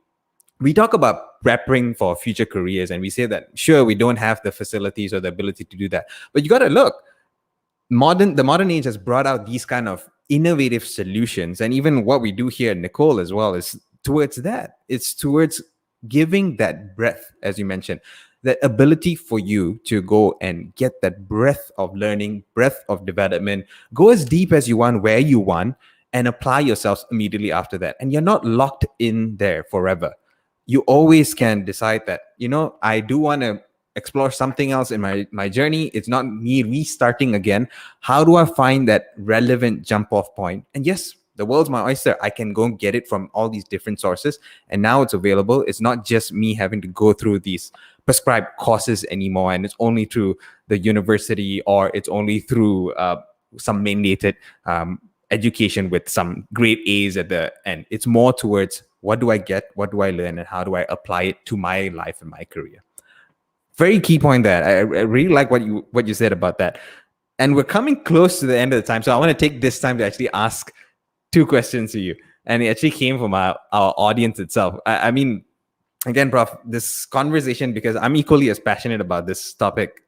Speaker 1: We talk about preparing for future careers, and we say that, sure, we don't have the facilities or the ability to do that. But you got to look, the modern age has brought out these kind of innovative solutions. And even what we do here at Necole as well is towards that. It's towards giving that breadth, as you mentioned, that ability for you to go and get that breadth of learning, breadth of development, go as deep as you want, where you want, and apply yourselves immediately after that. And you're not locked in there forever. You always can decide that, I do want to explore something else in my journey. It's not me restarting again. How do I find that relevant jump off point? And yes, the world's my oyster. I can go and get it from all these different sources. And now it's available. It's not just me having to go through these prescribed courses anymore. And it's only through the university, or it's only through some mandated education with some grade A's at the end. It's more towards, what do I get? What do I learn? And how do I apply it to my life and my career? Very key point there. I really like what you said about that. And we're coming close to the end of the time. So I want to take this time to actually ask 2 questions to you. And it actually came from our audience itself. I mean, again, Prof, this conversation, because I'm equally as passionate about this topic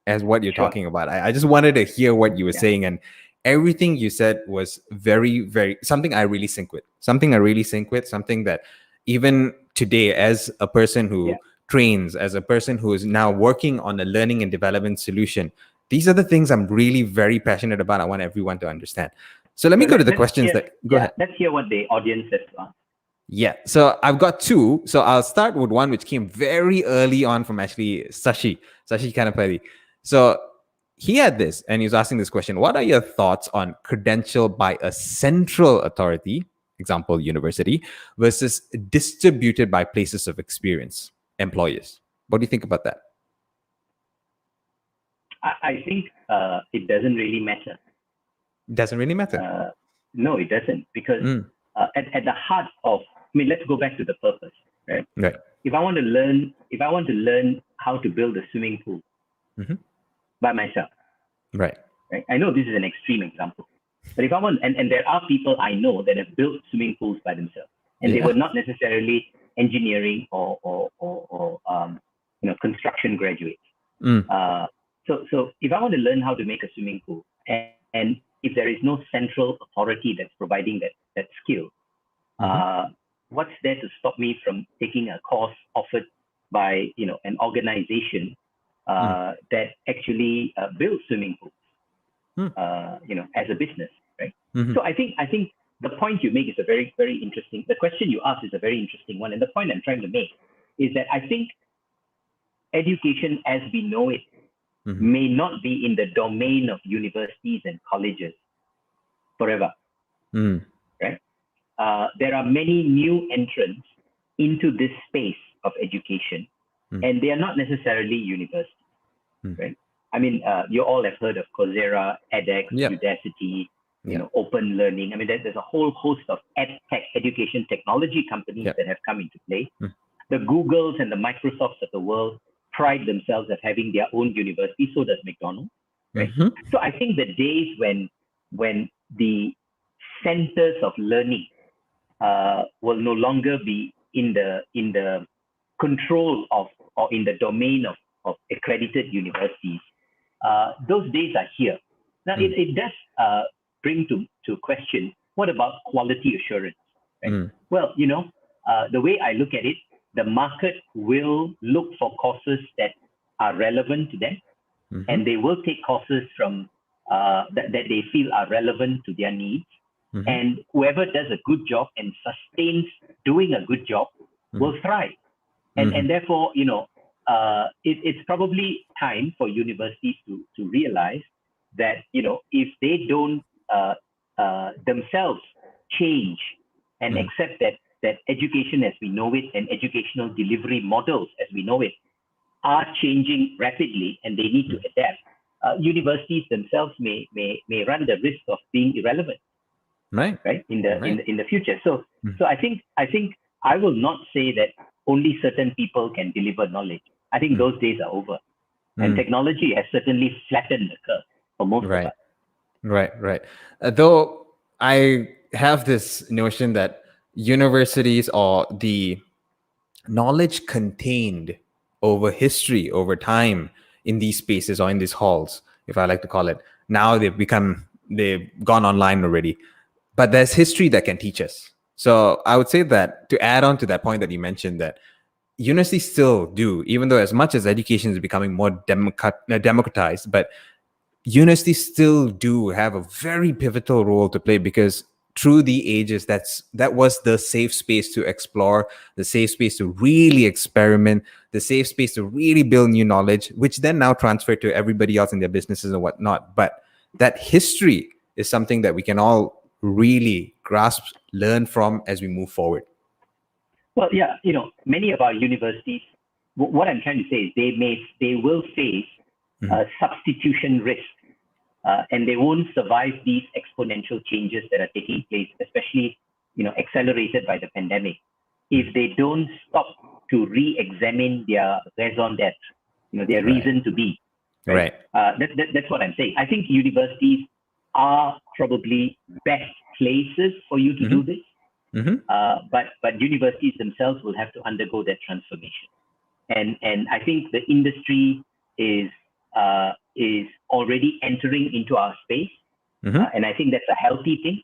Speaker 1: as what you're talking about. I just wanted to hear what you were saying. And everything you said was very, very, something I really sync with. Something that even today, as a person who trains, as a person who is now working on a learning and development solution, these are the things I'm really very passionate about. I want everyone to understand. So let me go to the questions go ahead.
Speaker 2: Let's hear what the audience says to us.
Speaker 1: Yeah, so I've got 2. So I'll start with one which came very early on from actually Sashi Kanapati. So he had this, and he was asking this question: what are your thoughts on credential by a central authority, example, university, versus distributed by places of experience, employers? What do you think about that?
Speaker 2: I think it doesn't really matter.
Speaker 1: Doesn't really matter?
Speaker 2: No, it doesn't, because at the heart of, let's go back to the purpose, right?
Speaker 1: Right.
Speaker 2: If I want to learn how to build a swimming pool by myself, right? I know this is an extreme example, but if I want, and there are people I know that have built swimming pools by themselves, and they were not necessarily engineering or construction graduates. So if I want to learn how to make a swimming pool, and if there is no central authority that's providing that skill, what's there to stop me from taking a course offered by an organization that actually builds swimming pools, as a business, right? So I think the point you make is a very, very interesting. The question you ask is a very interesting one, and the point I'm trying to make is that I think education as we know it may not be in the domain of universities and colleges forever, right? There are many new entrants into this space of education, and they are not necessarily universities, right? I mean, you all have heard of Coursera, edX, Udacity, open learning. I mean, there's a whole host of edtech, education technology companies that have come into play. The Googles and the Microsofts of the world pride themselves at having their own university. So does McDonald's, right? So I think the days when the centers of learning will no longer be in the control of, or in the domain of accredited universities, those days are here. Now, it does bring to question, what about quality assurance? Right? Well, the way I look at it, the market will look for courses that are relevant to them, and they will take courses from that they feel are relevant to their needs. And whoever does a good job and sustains doing a good job will thrive. And therefore, it's probably time for universities to realize that, if they don't themselves change and accept that education as we know it and educational delivery models as we know it are changing rapidly and they need to adapt, universities themselves may run the risk of being irrelevant, right, in the future. So I think I will not say that only certain people can deliver knowledge. I think those days are over, and technology has certainly flattened the curve for most of us.
Speaker 1: Right. Though I have this notion that universities or the knowledge contained over history, over time in these spaces or in these halls, if I like to call it, now they've gone online already. But there's history that can teach us. So I would say that to add on to that point that you mentioned, that universities still do, even though as much as education is becoming more democratized, but universities still do have a very pivotal role to play, because through the ages, that was the safe space to explore, the safe space to really experiment, the safe space to really build new knowledge, which then now transfer to everybody else in their businesses and whatnot. But that history is something that we can all really grasp, learn from as we move forward.
Speaker 2: Well, yeah, many of our universities, what I'm trying to say is they will face substitution risk, and they won't survive these exponential changes that are taking place, especially, accelerated by the pandemic, if they don't stop to re-examine their raison d'etre, their reason to be. Right. That's what I'm saying. I think universities are probably best places for you to do this. But universities themselves will have to undergo that transformation, and I think the industry is already entering into our space, and I think that's a healthy thing.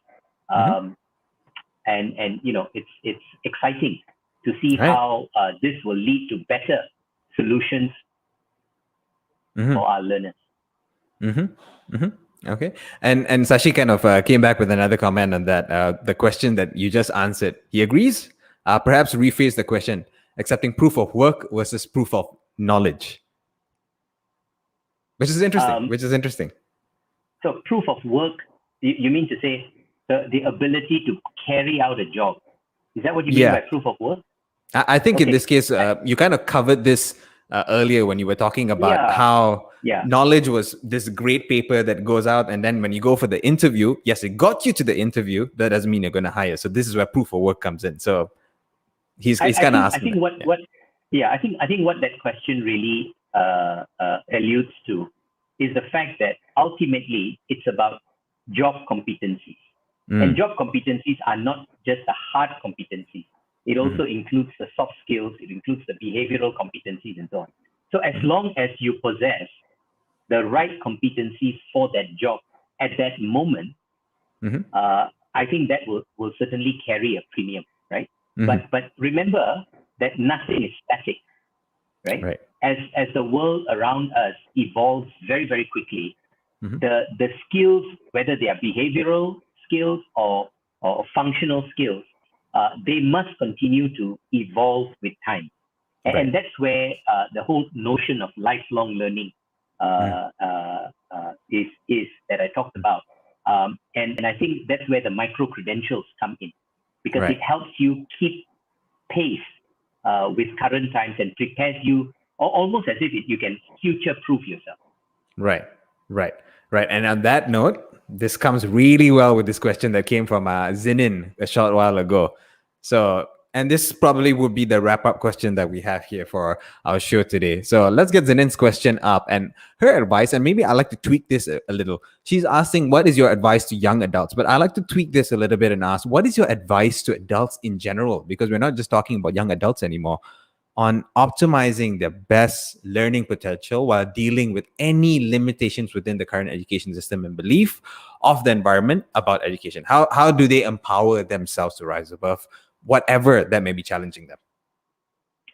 Speaker 2: And it's exciting to see how this will lead to better solutions for our learners.
Speaker 1: Okay. And Sashi kind of came back with another comment on that. The question that you just answered. He agrees. Perhaps rephrase the question: accepting proof of work versus proof of knowledge. Which is interesting.
Speaker 2: So proof of work, you mean to say the ability to carry out a job? Is that what you mean by proof of work?
Speaker 1: I think in this case, you kind of covered this earlier when you were talking about how knowledge was this great paper that goes out, and then when you go for the interview, yes, it got you to the interview. That doesn't mean you're going to hire. So this is where proof of work comes in. So he's kind of asking.
Speaker 2: I think what that question really alludes to is the fact that ultimately it's about job competencies, and job competencies are not just the hard competencies. It also includes the soft skills, it includes the behavioral competencies and so on. So as long as you possess the right competencies for that job at that moment, I think that will certainly carry a premium, right? But remember that nothing is static, right? As the world around us evolves very, very quickly, the skills, whether they are behavioral skills or functional skills, they must continue to evolve with time. And that's where the whole notion of lifelong learning is that I talked about. And I think that's where the micro-credentials come in, because it helps you keep pace with current times and prepares you almost as if you can future-proof yourself.
Speaker 1: Right. And on that note, this comes really well with this question that came from Zinin a short while ago. So, and this probably would be the wrap-up question that we have here for our show today. So let's get Zinin's question up and her advice, and maybe I'd like to tweak this a little. She's asking, what is your advice to young adults? But I like to tweak this a little bit and ask, what is your advice to adults in general? Because we're not just talking about young adults anymore, on optimizing their best learning potential while dealing with any limitations within the current education system and belief of the environment about education. How do they empower themselves to rise above whatever that may be challenging them.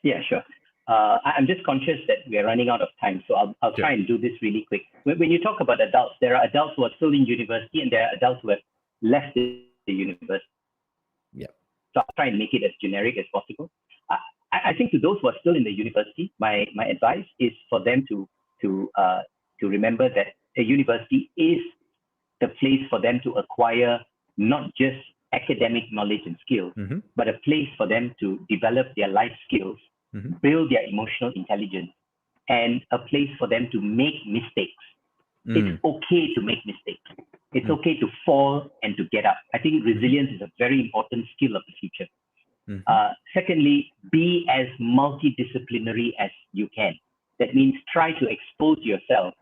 Speaker 2: Yeah, sure. I'm just conscious that we are running out of time, so I'll try and do this really quick. When you talk about adults, there are adults who are still in university, and there are adults who have left the university.
Speaker 1: Yeah.
Speaker 2: So I'll try and make it as generic as possible. I think to those who are still in the university, my advice is for them to remember that a university is the place for them to acquire not just academic knowledge and skills, but a place for them to develop their life skills, build their emotional intelligence, and a place for them to make mistakes. It's okay to make mistakes. It's okay to fall and to get up. I think resilience is a very important skill of the future. Secondly, be as multidisciplinary as you can. That means try to expose yourself.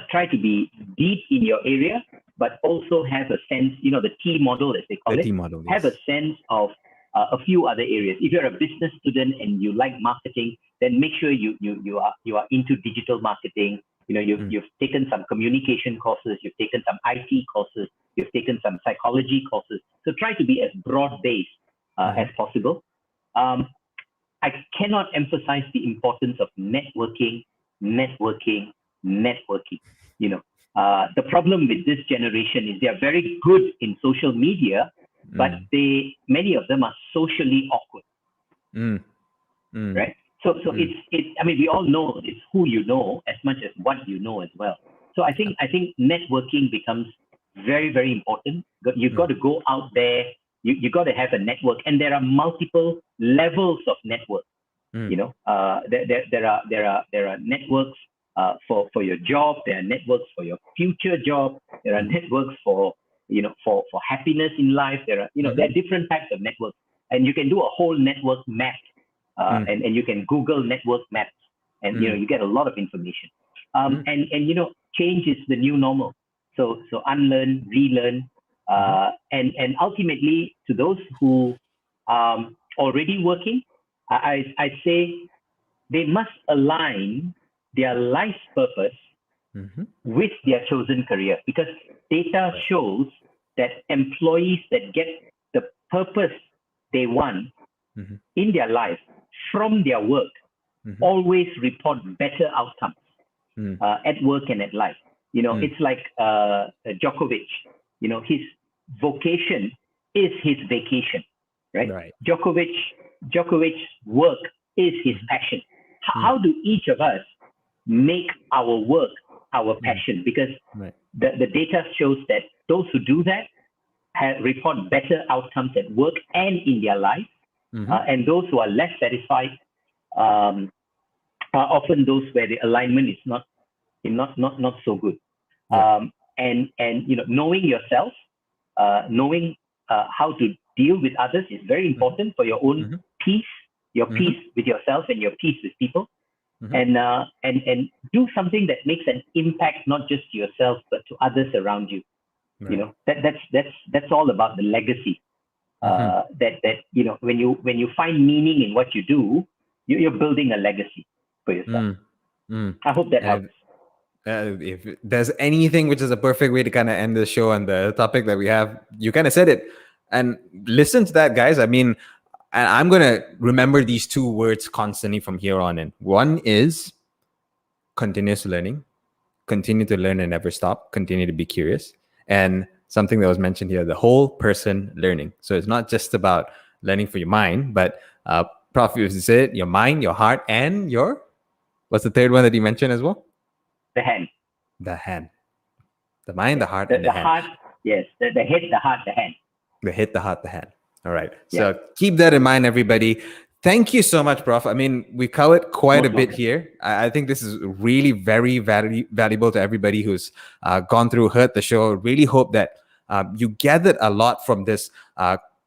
Speaker 2: Try to be deep in your area, but also have a sense, the T model, as they call it, have a sense of a few other areas. If you're a business student and you like marketing, then make sure you are into digital marketing. You've taken some communication courses, you've taken some IT courses, you've taken some psychology courses. So try to be as broad-based as possible. I cannot emphasize the importance of networking. The problem with this generation is they are very good in social media, but many of them are socially awkward. Right? So we all know it's who you know as much as what you know as well. So I think networking becomes very, very important. You've got to go out there. You got to have a network, and there are multiple levels of network. There are networks for your job. There are networks for your future job. There are networks for happiness in life. There are different types of networks, and you can do a whole network map, and you can Google network maps, and you get a lot of information. And change is the new normal. So unlearn, relearn, and ultimately to those who are already working, I say they must align their life purpose with their chosen career, because data shows that employees that get the purpose they want in their life from their work always report better outcomes at work and at life. It's like Djokovic. His vocation is his vacation, right? Djokovic's work is his passion. How do each of us make our work our passion? Because the data shows that those who do that report better outcomes at work and in their life, and those who are less satisfied are often those where the alignment is not so good. And knowing yourself, knowing how to deal with others is very important for your own peace, your peace with yourself and your peace with people, and do something that makes an impact not just to yourself but to others around you. That's all about the legacy. That when you find meaning in what you do, you're building a legacy for yourself. I hope that helps.
Speaker 1: If there's anything which is a perfect way to kind of end the show on the topic that we have, you kind of said it. And listen to that, guys. I mean, and I'm going to remember these two words constantly from here on in. One is continuous learning. Continue to learn and never stop. Continue to be curious. And something that was mentioned here, the whole person learning. So it's not just about learning for your mind, but Prof, you said your mind, your heart, and your, what's the third one that you mentioned as well?
Speaker 2: The hand.
Speaker 1: The hand. The mind, the heart, and the hand.
Speaker 2: The heart, yes. The head, the heart, the hand.
Speaker 1: The head, the heart, the hand. All right. So keep that in mind, everybody. Thank you so much, Prof. I mean, we covered quite a bit here. I think this is really very valuable to everybody who's gone through, heard the show. Really hope that you gathered a lot from this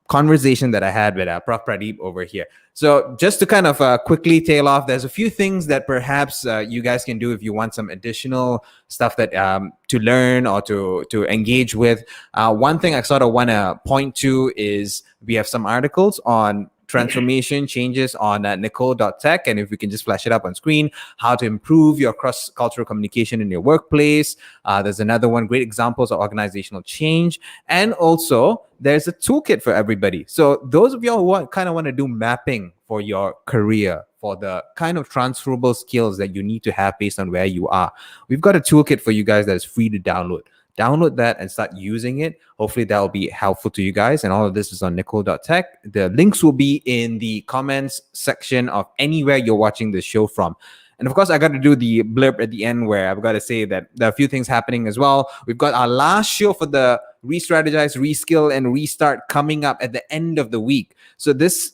Speaker 1: conversation that I had with Prof. Pradeep over here. So just to kind of quickly tail off, there's a few things that perhaps you guys can do if you want some additional stuff that to learn or to engage with. One thing I sort of want to point to is we have some articles on transformation changes on Necole.tech. And if we can just flash it up on screen, how to improve your cross-cultural communication in your workplace. There's another one, great examples of organizational change. And also, there's a toolkit for everybody. So those of y'all who kind of want to do mapping for your career, for the kind of transferable skills that you need to have based on where you are, we've got a toolkit for you guys that is free to download. Download that and start using it. Hopefully that will be helpful to you guys. And all of this is on Necole.tech. The links will be in the comments section of anywhere you're watching the show from. And of course, I got to do the blurb at the end where I've got to say that there are a few things happening as well. We've got our last show for the Restrategize, Reskill, and Restart coming up at the end of the week. So this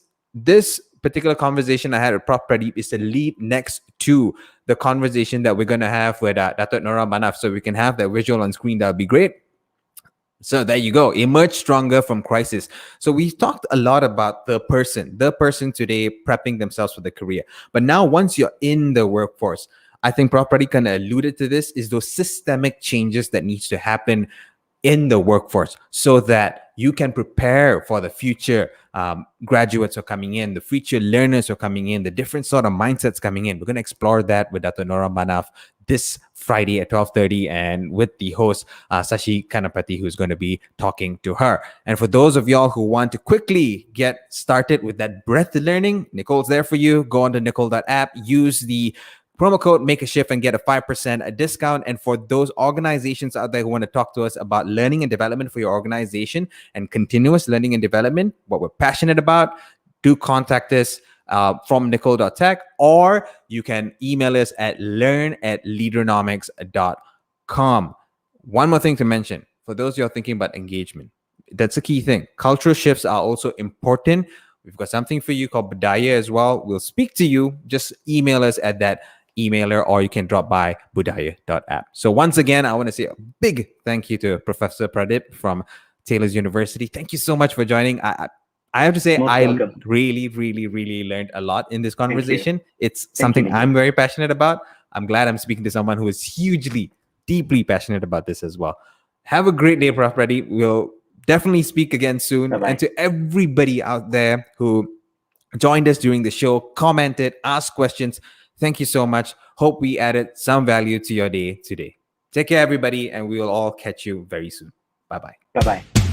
Speaker 1: particular conversation I had with Prof. Pradeep is the lead next to the conversation that we're going to have with Dr. Nora Manaf. So we can have that visual on screen. That would be great. So there you go. Emerge stronger from crisis. So we talked a lot about the person today prepping themselves for the career. But now once you're in the workforce, I think Prof. Pradeep kind of alluded to this, is those systemic changes that needs to happen in the workforce so that you can prepare for the future graduates who are coming in, the future learners who are coming in, the different sort of mindsets coming in. We're going to explore that with Dr. Nora Manaf this Friday at 12:30 and with the host, Sashi Kanapati, who's going to be talking to her. And for those of y'all who want to quickly get started with that breadth learning, Nicole's there for you. Go on to Necole.app, use the promo code Make a Shift and get a 5% discount. And for those organizations out there who want to talk to us about learning and development for your organization and continuous learning and development, what we're passionate about, do contact us from Necole.tech, or you can email us at learn@leaderonomics.com. One more thing to mention, for those of you thinking about engagement, that's a key thing. Cultural shifts are also important. We've got something for you called Budaya as well. We'll speak to you. Just email us at that emailer, or you can drop by budaya.app. So once again, I want to say a big thank you to Professor Pradeep from Taylor's University. Thank you so much for joining. I have to say, I really, really, really learned a lot in this conversation. It's something I'm very passionate about. I'm glad I'm speaking to someone who is hugely, deeply passionate about this as well. Have a great day, Prof. Pradeep. We'll definitely speak again soon. Bye-bye. And to everybody out there who joined us during the show, commented, asked questions, thank you so much. Hope we added some value to your day today. Take care, everybody, and we will all catch you very soon. Bye-bye.
Speaker 2: Bye-bye.